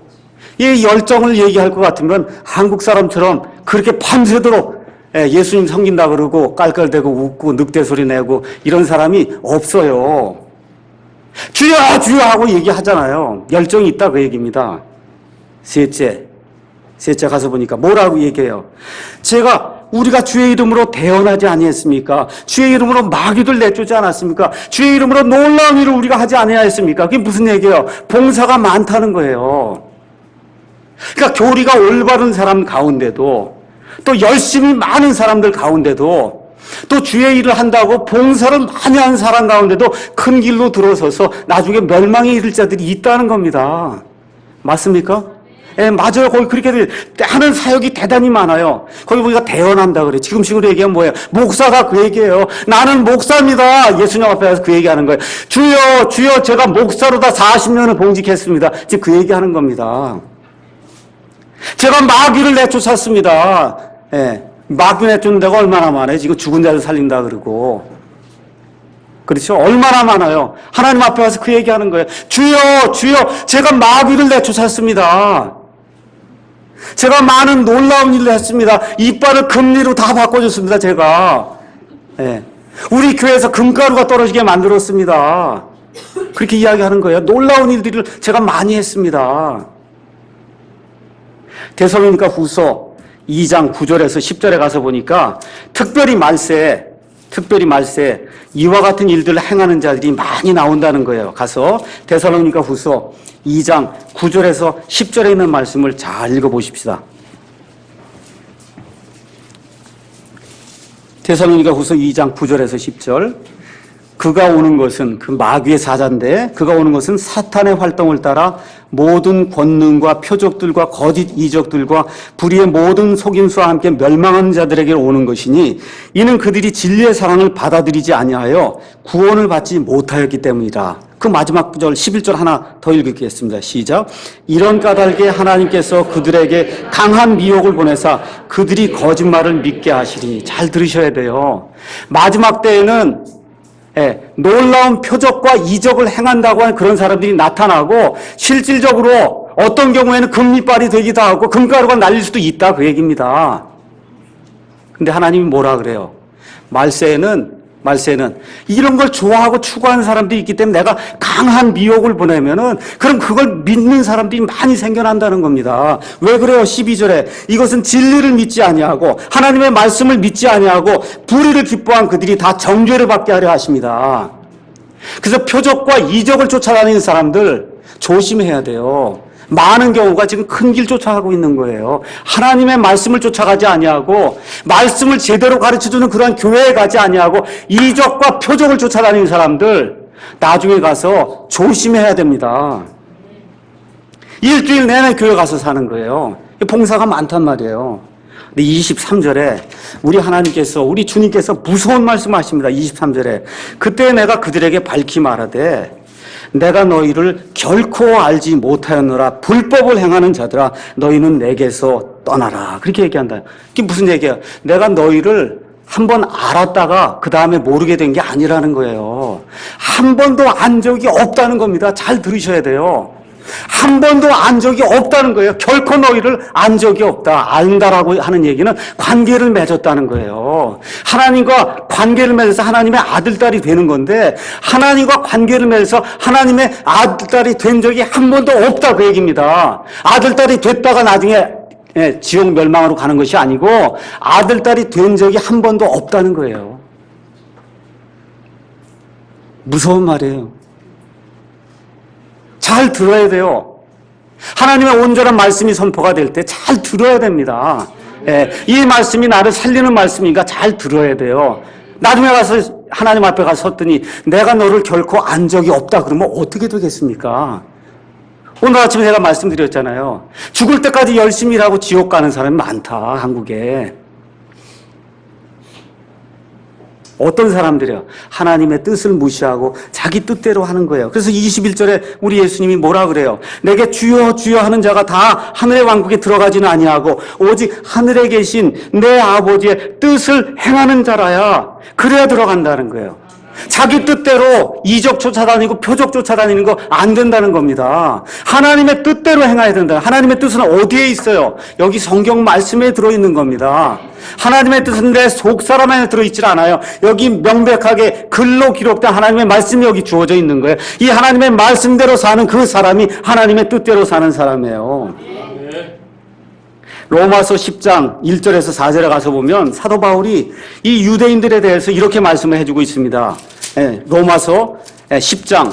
이 열정을 얘기할 것 같으면 한국 사람처럼 그렇게 밤새도록 예수님 섬긴다 그러고 깔깔대고 웃고 늑대 소리 내고 이런 사람이 없어요. 주여 주여 하고 얘기하잖아요. 열정이 있다 그 얘기입니다. 셋째 가서 보니까 뭐라고 얘기해요? 우리가 주의 이름으로 대언하지 아니했습니까? 주의 이름으로 마귀들 내쫓지 않았습니까? 주의 이름으로 놀라운 일을 우리가 하지 아니하였습니까? 그게 무슨 얘기예요? 봉사가 많다는 거예요. 그러니까 교리가 올바른 사람 가운데도 또 열심히 많은 사람들 가운데도 또 주의 일을 한다고 봉사를 많이 하는 사람 가운데도 큰 길로 들어서서 나중에 멸망에 이를 자들이 있다는 겁니다. 맞습니까? 예, 맞아요. 거기 그렇게 하는 사역이 대단히 많아요. 거기 보니까 대언한다 그래. 지금식으로 얘기하면 뭐예요? 목사가 그 얘기예요. 나는 목사입니다. 예수님 앞에 가서 그 얘기하는 거예요. 주여 주여 제가 목사로다 40년을 봉직했습니다. 지금 그 얘기하는 겁니다. 제가 마귀를 내쫓았습니다. 예, 마귀 내쫓는 데가 얼마나 많아요. 지금 죽은 자를 살린다 그러고. 그렇죠? 얼마나 많아요. 하나님 앞에 와서 그 얘기하는 거예요. 주여 주여 제가 마귀를 내쫓았습니다. 제가 많은 놀라운 일을 했습니다. 이빨을 금리로 다 바꿔줬습니다. 제가. 예, 우리 교회에서 금가루가 떨어지게 만들었습니다. 그렇게 이야기하는 거예요. 놀라운 일들을 제가 많이 했습니다. 데살로니가 후서 2장 9절에서 10절에 가서 보니까 특별히 말세 이와 같은 일들을 행하는 자들이 많이 나온다는 거예요. 가서 데살로니가 후서 2장 9절에서 10절에 있는 말씀을 잘 읽어보십시다. 데살로니가 후서 2장 9절에서 10절. 그가 오는 것은 그 마귀의 사자인데 그가 오는 것은 사탄의 활동을 따라 모든 권능과 표적들과 거짓 이적들과 불의의 모든 속임수와 함께 멸망하는 자들에게 오는 것이니 이는 그들이 진리의 사랑을 받아들이지 아니하여 구원을 받지 못하였기 때문이다. 그 마지막 구절 11절 하나 더 읽겠습니다. 시작. 이런 까닭에 하나님께서 그들에게 강한 미혹을 보내사 그들이 거짓말을 믿게 하시리니. 잘 들으셔야 돼요. 마지막 때에는 놀라운 표적과 이적을 행한다고 하는 그런 사람들이 나타나고 실질적으로 어떤 경우에는 금리빨이 되기도 하고 금가루가 날릴 수도 있다 그 얘기입니다. 근데 하나님이 뭐라 그래요? 말세에는 이런 걸 좋아하고 추구하는 사람들이 있기 때문에 내가 강한 미혹을 보내면은 그럼 그걸 믿는 사람들이 많이 생겨난다는 겁니다. 왜 그래요? 12절에 이것은 진리를 믿지 아니하고 하나님의 말씀을 믿지 아니하고 불의를 기뻐한 그들이 다 정죄를 받게 하려 하십니다. 그래서 표적과 이적을 쫓아다니는 사람들 조심해야 돼요. 많은 경우가 지금 큰 길 쫓아가고 있는 거예요. 하나님의 말씀을 쫓아가지 아니하고 말씀을 제대로 가르쳐주는 그러한 교회에 가지 아니하고 이적과 표적을 쫓아다니는 사람들 나중에 가서 조심해야 됩니다. 일주일 내내 교회 가서 사는 거예요. 봉사가 많단 말이에요. 근데 23절에 우리 주님께서 무서운 말씀하십니다. 23절에 그때 내가 그들에게 밝히 말하되 내가 너희를 결코 알지 못하였노라. 불법을 행하는 자들아 너희는 내게서 떠나라. 그렇게 얘기한다. 그게 무슨 얘기야? 내가 너희를 한번 알았다가 그 다음에 모르게 된 게 아니라는 거예요. 한 번도 안 적이 없다는 겁니다. 잘 들으셔야 돼요. 한 번도 안 적이 없다는 거예요. 결코 너희를 안 적이 없다. 안다라고 하는 얘기는 관계를 맺었다는 거예요. 하나님과 관계를 맺어서 하나님의 아들딸이 되는 건데 하나님과 관계를 맺어서 하나님의 아들딸이 된 적이 한 번도 없다 그 얘기입니다. 아들딸이 됐다가 나중에 지옥 멸망으로 가는 것이 아니고 아들딸이 된 적이 한 번도 없다는 거예요. 무서운 말이에요. 잘 들어야 돼요. 하나님의 온전한 말씀이 선포가 될 때 잘 들어야 됩니다. 이 말씀이 나를 살리는 말씀이니까 잘 들어야 돼요. 나중에 가서 하나님 앞에 가서 섰더니 내가 너를 결코 안 적이 없다 그러면 어떻게 되겠습니까? 오늘 아침에 제가 말씀드렸잖아요. 죽을 때까지 열심히 일하고 지옥 가는 사람이 많다, 한국에. 어떤 사람들이요? 하나님의 뜻을 무시하고 자기 뜻대로 하는 거예요. 그래서 21절에 우리 예수님이 뭐라 그래요? 내게 주여 주여 하는 자가 다 하늘의 왕국에 들어가지는 아니하고 오직 하늘에 계신 내 아버지의 뜻을 행하는 자라야 그래야 들어간다는 거예요. 자기 뜻대로 이적 쫓아다니고 표적 쫓아다니는 거 안 된다는 겁니다. 하나님의 뜻대로 행해야 된다. 하나님의 뜻은 어디에 있어요? 여기 성경 말씀에 들어있는 겁니다. 하나님의 뜻은 내 속 사람 안에 들어있질 않아요. 여기 명백하게 글로 기록된 하나님의 말씀이 여기 주어져 있는 거예요. 이 하나님의 말씀대로 사는 그 사람이 하나님의 뜻대로 사는 사람이에요. 로마서 10장 1절에서 4절에 가서 보면 사도 바울이 이 유대인들에 대해서 이렇게 말씀을 해주고 있습니다. 로마서 10장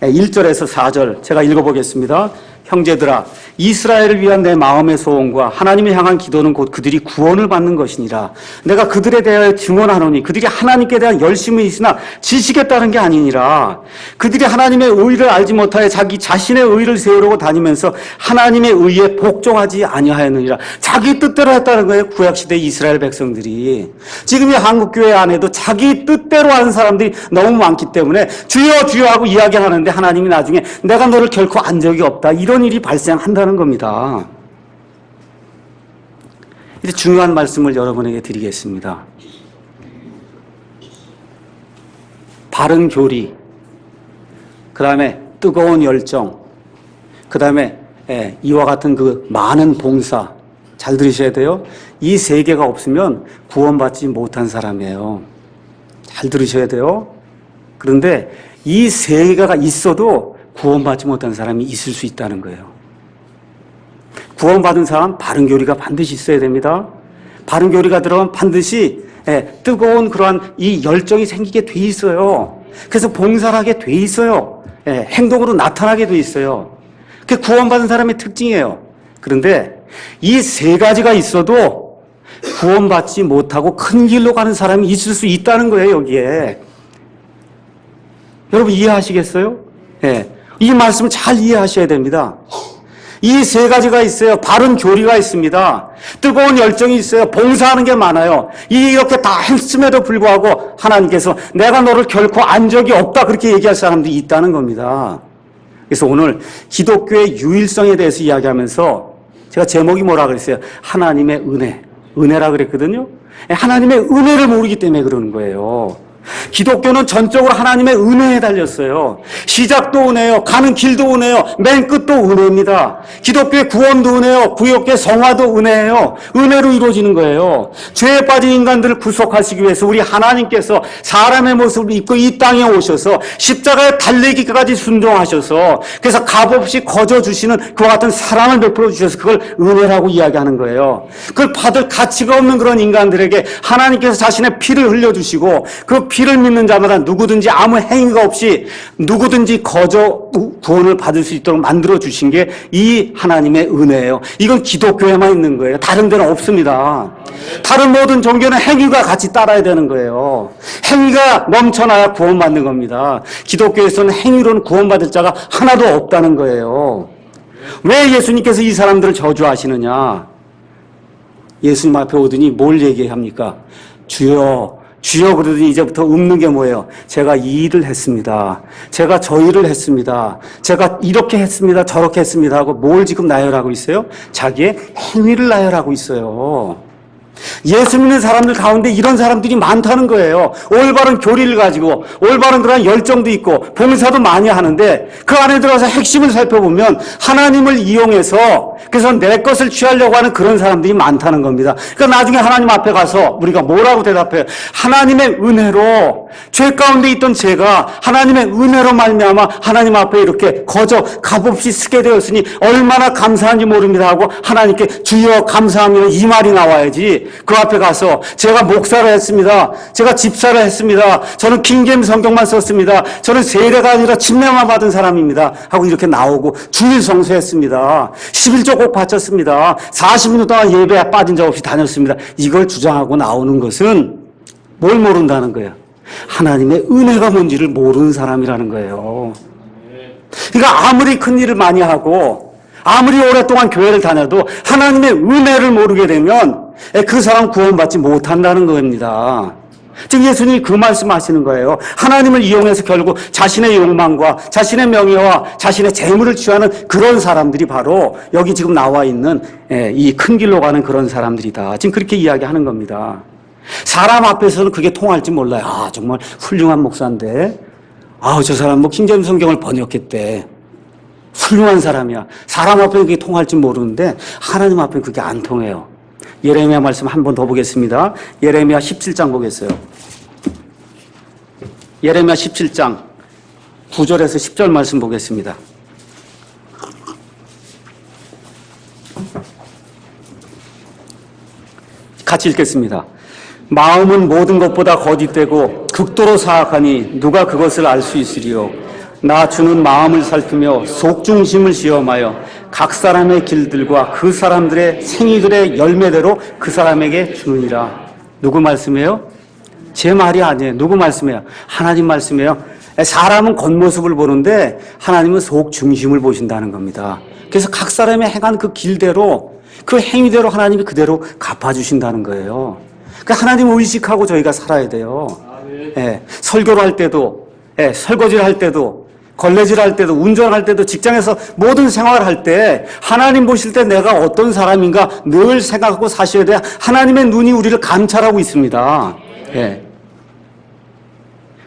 1절에서 4절 제가 읽어보겠습니다. 형제들아, 이스라엘을 위한 내 마음의 소원과 하나님을 향한 기도는 곧 그들이 구원을 받는 것이니라. 내가 그들에 대하여 증언하노니 그들이 하나님께 대한 열심이 있으나 지식에 따른 게 아니니라. 그들이 하나님의 의를 알지 못하여 자기 자신의 의를 세우려고 다니면서 하나님의 의에 복종하지 아니하였느니라. 자기 뜻대로 했다는 거예요. 구약시대 이스라엘 백성들이. 지금 이 한국교회 안에도 자기 뜻대로 하는 사람들이 너무 많기 때문에 주여 주여 하고 이야기하는데 하나님이 나중에 내가 너를 결코 안 적이 없다, 이런 일이 발생한다는 겁니다. 이제 중요한 말씀을 여러분에게 드리겠습니다. 바른 교리, 그 다음에 뜨거운 열정, 그 다음에 이와 같은 그 많은 봉사, 잘 들으셔야 돼요. 이 세 개가 없으면 구원받지 못한 사람이에요. 잘 들으셔야 돼요. 그런데 이 세 개가 있어도 구원받지 못한 사람이 있을 수 있다는 거예요. 구원받은 사람 바른 교리가 반드시 있어야 됩니다. 바른 교리가 들어가면 반드시 뜨거운 그러한 이 열정이 생기게 돼 있어요. 그래서 봉사를 하게 돼 있어요. 행동으로 나타나게 돼 있어요. 그게 구원받은 사람의 특징이에요. 그런데 이 세 가지가 있어도 구원받지 못하고 큰 길로 가는 사람이 있을 수 있다는 거예요, 여기에. 여러분 이해하시겠어요? 이 말씀을 잘 이해하셔야 됩니다. 이 세 가지가 있어요. 바른 교리가 있습니다. 뜨거운 열정이 있어요. 봉사하는 게 많아요. 이렇게 다 했음에도 불구하고 하나님께서 내가 너를 결코 안 적이 없다, 그렇게 얘기할 사람들이 있다는 겁니다. 그래서 오늘 기독교의 유일성에 대해서 이야기하면서 제가 제목이 뭐라 그랬어요? 하나님의 은혜. 은혜라 그랬거든요. 하나님의 은혜를 모르기 때문에 그러는 거예요. 기독교는 전적으로 하나님의 은혜에 달렸어요. 시작도 은혜요, 가는 길도 은혜요, 맨 끝도 은혜입니다. 기독교의 구원도 은혜요, 구역의 성화도 은혜예요. 은혜로 이루어지는 거예요. 죄에 빠진 인간들을 구속하시기 위해서 우리 하나님께서 사람의 모습을 입고 이 땅에 오셔서 십자가에 달리기까지 순종하셔서 그래서 값없이 거저주시는 그와 같은 사랑을 베풀어 주셔서 그걸 은혜라고 이야기하는 거예요. 그걸 받을 가치가 없는 그런 인간들에게 하나님께서 자신의 피를 흘려주시고 그 피를 믿는 자마다 누구든지 아무 행위가 없이 누구든지 거저 구원을 받을 수 있도록 만들어 주신 게 이 하나님의 은혜예요. 이건 기독교에만 있는 거예요. 다른 데는 없습니다. 다른 모든 종교는 행위가 같이 따라야 되는 거예요. 행위가 넘쳐나야 구원받는 겁니다. 기독교에서는 행위로는 구원받을 자가 하나도 없다는 거예요. 왜 예수님께서 이 사람들을 저주하시느냐? 예수님 앞에 오더니 뭘 얘기합니까? 주여 주여 그러더니 이제부터 읊는 게 뭐예요? 제가 이 일을 했습니다. 제가 저 일을 했습니다. 제가 이렇게 했습니다. 저렇게 했습니다 하고 뭘 지금 나열하고 있어요? 자기의 행위를 나열하고 있어요. 예수 믿는 사람들 가운데 이런 사람들이 많다는 거예요. 올바른 교리를 가지고 올바른 그런 열정도 있고 봉사도 많이 하는데 그 안에 들어가서 핵심을 살펴보면 하나님을 이용해서 그래서 내 것을 취하려고 하는 그런 사람들이 많다는 겁니다. 그러니까 나중에 하나님 앞에 가서 우리가 뭐라고 대답해요? 하나님의 은혜로 죄 가운데 있던 죄가 하나님의 은혜로 말미암아 하나님 앞에 이렇게 거저 값없이 쓰게 되었으니 얼마나 감사한지 모릅니다 하고 하나님께 주여 감사합니다 이 말이 나와야지. 그 앞에 가서 제가 목사를 했습니다. 제가 집사를 했습니다. 저는 킹제임 성경만 썼습니다. 저는 세례가 아니라 침례만 받은 사람입니다 하고 이렇게 나오고 주일 성수했습니다. 11조 꼭 바쳤습니다. 40년 동안 예배에 빠진 적 없이 다녔습니다. 이걸 주장하고 나오는 것은 뭘 모른다는 거예요? 하나님의 은혜가 뭔지를 모르는 사람이라는 거예요. 그러니까 아무리 큰 일을 많이 하고 아무리 오랫동안 교회를 다녀도 하나님의 은혜를 모르게 되면 그 사람 구원받지 못한다는 겁니다. 지금 예수님이 그 말씀하시는 거예요. 하나님을 이용해서 결국 자신의 욕망과 자신의 명예와 자신의 재물을 취하는 그런 사람들이 바로 여기 지금 나와 있는 이 큰 길로 가는 그런 사람들이다. 지금 그렇게 이야기하는 겁니다. 사람 앞에서는 그게 통할지 몰라요. 아, 정말 훌륭한 목사인데, 아, 저 사람 뭐 킹제임스 성경을 번역했대. 훌륭한 사람이야. 사람 앞에는 그게 통할지 모르는데 하나님 앞에는 그게 안 통해요. 예레미야 말씀 한 번 더 보겠습니다. 예레미야 17장 보겠어요. 예레미야 17장 9절에서 10절 말씀 보겠습니다. 같이 읽겠습니다. 마음은 모든 것보다 거짓되고 극도로 사악하니 누가 그것을 알 수 있으리요. 나 주는 마음을 살피며 속중심을 시험하여 각 사람의 길들과 그 사람들의 생이들의 열매대로 그 사람에게 주느니라. 누구 말씀이에요? 제 말이 아니에요. 누구 말씀이에요? 하나님 말씀이에요. 사람은 겉모습을 보는데 하나님은 속중심을 보신다는 겁니다. 그래서 각 사람이 행한 그 길대로 그 행위대로 하나님이 그대로 갚아주신다는 거예요. 그러니까 하나님을 의식하고 저희가 살아야 돼요. 설교를 할 때도, 설거지를 할 때도, 걸레질 할 때도, 운전할 때도, 직장에서 모든 생활을 할 때 하나님 보실 때 내가 어떤 사람인가 늘 생각하고 사셔야 돼요. 하나님의 눈이 우리를 감찰하고 있습니다.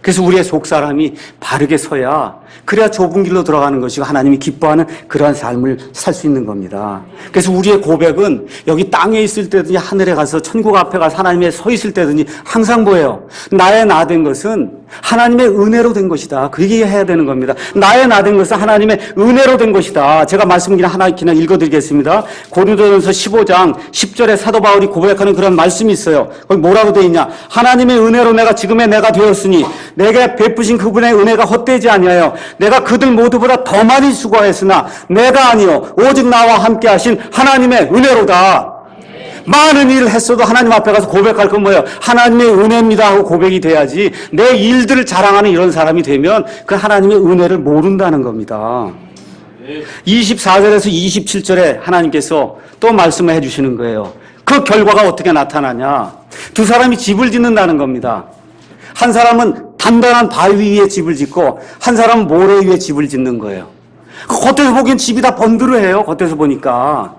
그래서 우리의 속사람이 바르게 서야 그래야 좁은 길로 들어가는 것이고 하나님이 기뻐하는 그러한 삶을 살 수 있는 겁니다. 그래서 우리의 고백은 여기 땅에 있을 때든지 하늘에 가서 천국 앞에 가서 하나님의 서 있을 때든지 항상 뭐예요? 나의 나 된 것은 하나님의 은혜로 된 것이다. 그 얘기 해야 되는 겁니다. 나의 나 된 것은 하나님의 은혜로 된 것이다. 제가 말씀 그냥 하나 그냥 읽어드리겠습니다. 고린도전서 15장 10절에 사도 바울이 고백하는 그런 말씀이 있어요. 거기 뭐라고 되어 있냐? 하나님의 은혜로 내가 지금의 내가 되었으니 내게 베푸신 그분의 은혜가 헛되지 아니하여 내가 그들 모두보다 더 많이 수고하였으나 내가 아니요 오직 나와 함께 하신 하나님의 은혜로다. 많은 일을 했어도 하나님 앞에 가서 고백할 건 뭐예요? 하나님의 은혜입니다 하고 고백이 돼야지. 내 일들을 자랑하는 이런 사람이 되면 그 하나님의 은혜를 모른다는 겁니다. 24절에서 27절에 하나님께서 또 말씀을 해주시는 거예요. 그 결과가 어떻게 나타나냐? 두 사람이 집을 짓는다는 겁니다. 한 사람은 단단한 바위 위에 집을 짓고 한 사람은 모래 위에 집을 짓는 거예요. 겉에서 보기엔 집이 다 번드르해요. 겉에서 보니까.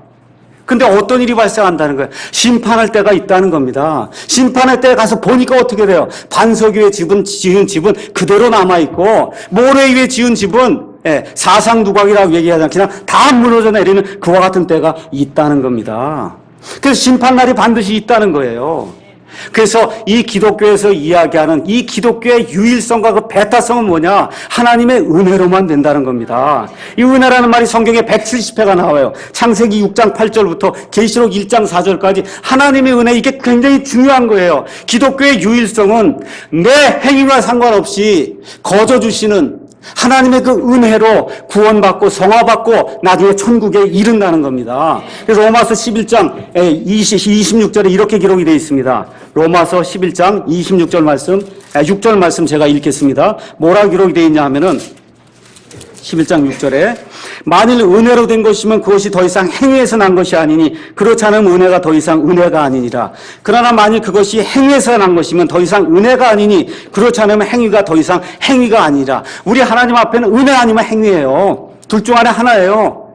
근데 어떤 일이 발생한다는 거예요? 심판할 때가 있다는 겁니다. 심판할 때 가서 보니까 어떻게 돼요? 반석 위에 지은 집은 그대로 남아있고 모래 위에 지은 집은 사상두각이라고 얘기하지 않지만 다 무너져 내리는 그와 같은 때가 있다는 겁니다. 그래서 심판날이 반드시 있다는 거예요. 그래서 이 기독교에서 이야기하는 이 기독교의 유일성과 그 배타성은 뭐냐? 하나님의 은혜로만 된다는 겁니다. 이 은혜라는 말이 성경에 170회가 나와요. 창세기 6장 8절부터 계시록 1장 4절까지 하나님의 은혜, 이게 굉장히 중요한 거예요. 기독교의 유일성은 내 행위와 상관없이 거저 주시는 하나님의 그 은혜로 구원받고 성화받고 나중에 천국에 이른다는 겁니다. 그래서 로마서 11장 26절에 이렇게 기록이 되어 있습니다. 로마서 11장 26절 말씀, 6절 말씀 제가 읽겠습니다. 뭐라 기록이 되어 있냐 하면은 11장 6절에 만일 은혜로 된 것이면 그것이 더 이상 행위에서 난 것이 아니니 그렇지 않으면 은혜가 더 이상 은혜가 아니니라. 그러나 만일 그것이 행위에서 난 것이면 더 이상 은혜가 아니니 그렇지 않으면 행위가 더 이상 행위가 아니라. 우리 하나님 앞에는 은혜 아니면 행위예요. 둘 중 안에 하나예요.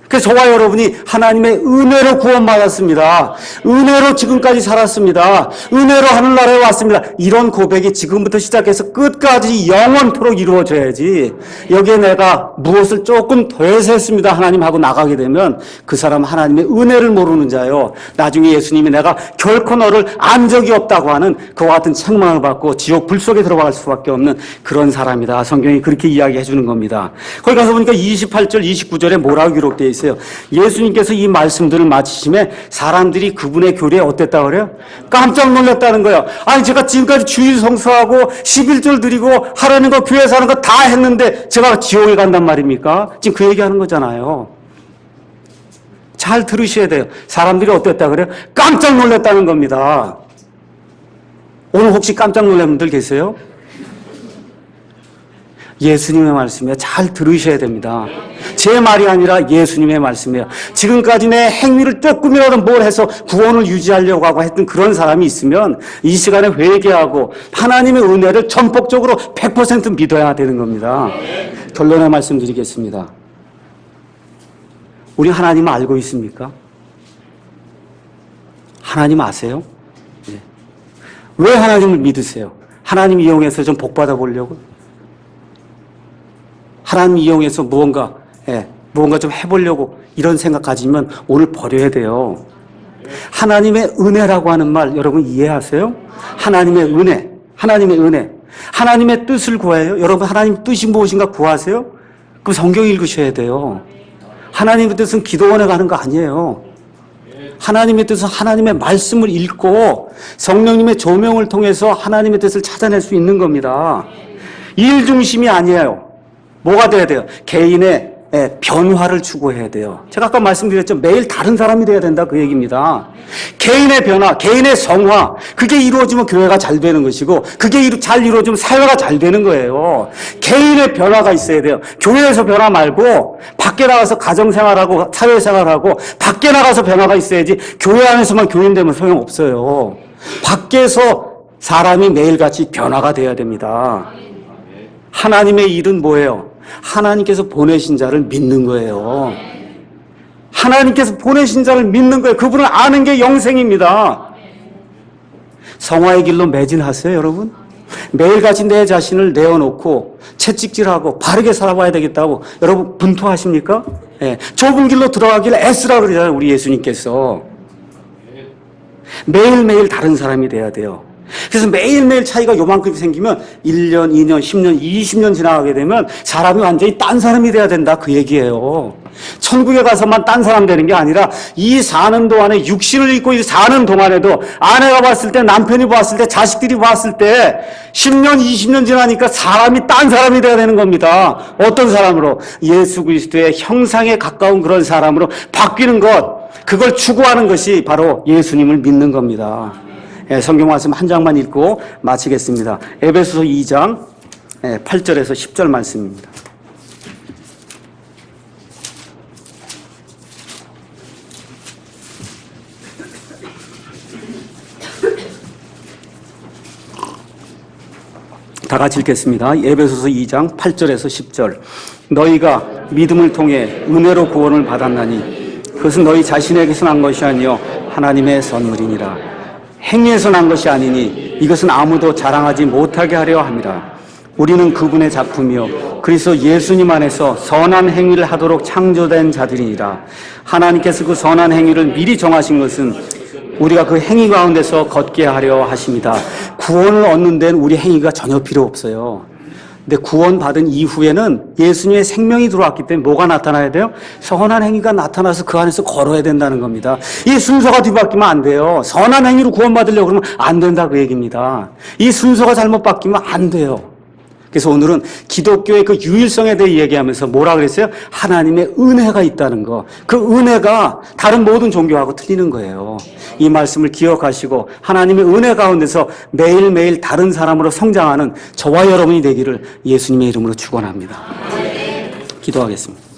그래서 저와 여러분이 하나님의 은혜로 구원받았습니다. 은혜로 지금까지 살았습니다. 은혜로 하늘나라에 왔습니다. 이런 고백이 지금부터 시작해서 끝까지 영원토록 이루어져야지. 여기에 내가 무엇을 조금 더해서 했습니다 하나님 하고 나가게 되면 그 사람은 하나님의 은혜를 모르는 자요. 나중에 예수님이 내가 결코 너를 안 적이 없다고 하는 그와 같은 책망을 받고 지옥 불 속에 들어갈 수밖에 없는 그런 사람이다. 성경이 그렇게 이야기해 주는 겁니다. 거기 가서 보니까 28절 29절에 뭐라고 기록되어 있어요? 예수님께서 이 말씀들을 마치심에 사람들이 그분의 교리에 어땠다고 그래요? 깜짝 놀랐다는 거예요. 아니 제가 지금까지 주일 성수하고 11절 드리고 하라는 거 교회에서 하는 거 다 했는데 제가 지옥에 간단 말입니까? 지금 그 얘기하는 거잖아요. 잘 들으셔야 돼요. 사람들이 어땠다고 그래요? 깜짝 놀랐다는 겁니다. 오늘 혹시 깜짝 놀란 분들 계세요? 예수님의 말씀이에요. 잘 들으셔야 됩니다. 제 말이 아니라 예수님의 말씀이에요. 지금까지 내 행위를 조금이라도 뭘 해서 구원을 유지하려고 하고 했던 그런 사람이 있으면 이 시간에 회개하고 하나님의 은혜를 전폭적으로 100% 믿어야 되는 겁니다. 결론의 말씀드리겠습니다. 우리 하나님 알고 있습니까? 하나님 아세요? 네. 왜 하나님을 믿으세요? 하나님 이용해서 좀 복 받아보려고? 하나님 이용해서 무언가 좀 해보려고 이런 생각 가지면 오늘 버려야 돼요. 하나님의 은혜라고 하는 말 여러분 이해하세요? 하나님의 은혜, 하나님의 은혜. 하나님의 뜻을 구해요? 여러분 하나님 뜻이 무엇인가 구하세요? 그럼 성경 읽으셔야 돼요. 하나님의 뜻은 기도원에 가는 거 아니에요. 하나님의 뜻은 하나님의 말씀을 읽고 성령님의 조명을 통해서 하나님의 뜻을 찾아낼 수 있는 겁니다. 일 중심이 아니에요. 뭐가 돼야 돼요? 개인의 변화를 추구해야 돼요. 제가 아까 말씀드렸죠. 매일 다른 사람이 돼야 된다 그 얘기입니다. 개인의 변화, 개인의 성화, 그게 이루어지면 교회가 잘 되는 것이고 그게 잘 이루어지면 사회가 잘 되는 거예요. 개인의 변화가 있어야 돼요. 교회에서 변화 말고 밖에 나가서 가정생활하고 사회생활하고 밖에 나가서 변화가 있어야지 교회 안에서만 교인되면 소용없어요. 밖에서 사람이 매일같이 변화가 돼야 됩니다. 하나님의 일은 뭐예요? 하나님께서 보내신 자를 믿는 거예요. 하나님께서 보내신 자를 믿는 거예요. 그분을 아는 게 영생입니다. 성화의 길로 매진하세요, 여러분. 매일같이 내 자신을 내어놓고 채찍질하고 바르게 살아봐야 되겠다고 여러분 분투하십니까? 좁은 길로 들어가길 애쓰라 그러잖아요, 우리 예수님께서. 매일매일 다른 사람이 돼야 돼요. 그래서 매일매일 차이가 요만큼 생기면 1년, 2년, 10년, 20년 지나가게 되면 사람이 완전히 딴 사람이 돼야 된다 그 얘기예요. 천국에 가서만 딴 사람 되는 게 아니라 이 사는 동안에 육신을 입고 이 사는 동안에도 아내가 봤을 때 남편이 봤을 때 자식들이 봤을 때 10년, 20년 지나니까 사람이 딴 사람이 돼야 되는 겁니다. 어떤 사람으로? 예수 그리스도의 형상에 가까운 그런 사람으로 바뀌는 것, 그걸 추구하는 것이 바로 예수님을 믿는 겁니다. 성경 말씀 한 장만 읽고 마치겠습니다. 에베소서 2장 8절에서 10절 말씀입니다. 다 같이 읽겠습니다. 에베소서 2장 8절에서 10절. 너희가 믿음을 통해 은혜로 구원을 받았나니 그것은 너희 자신에게서 난 것이 아니요 하나님의 선물이니라. 행위에서 난 것이 아니니 이것은 아무도 자랑하지 못하게 하려 함이라. 우리는 그분의 작품이요 그리스도 예수님 안에서 선한 행위를 하도록 창조된 자들이니라. 하나님께서 그 선한 행위를 미리 정하신 것은 우리가 그 행위 가운데서 걷게 하려 하십니다. 구원을 얻는 데는 우리 행위가 전혀 필요 없어요. 근데 구원받은 이후에는 예수님의 생명이 들어왔기 때문에 뭐가 나타나야 돼요? 선한 행위가 나타나서 그 안에서 걸어야 된다는 겁니다. 이 순서가 뒤바뀌면 안 돼요. 선한 행위로 구원받으려고 그러면 안 된다 그 얘기입니다. 이 순서가 잘못 바뀌면 안 돼요. 그래서 오늘은 기독교의 그 유일성에 대해 얘기하면서 뭐라 그랬어요? 하나님의 은혜가 있다는 거. 그 은혜가 다른 모든 종교하고 틀리는 거예요. 이 말씀을 기억하시고 하나님의 은혜 가운데서 매일매일 다른 사람으로 성장하는 저와 여러분이 되기를 예수님의 이름으로 축원합니다. 기도하겠습니다.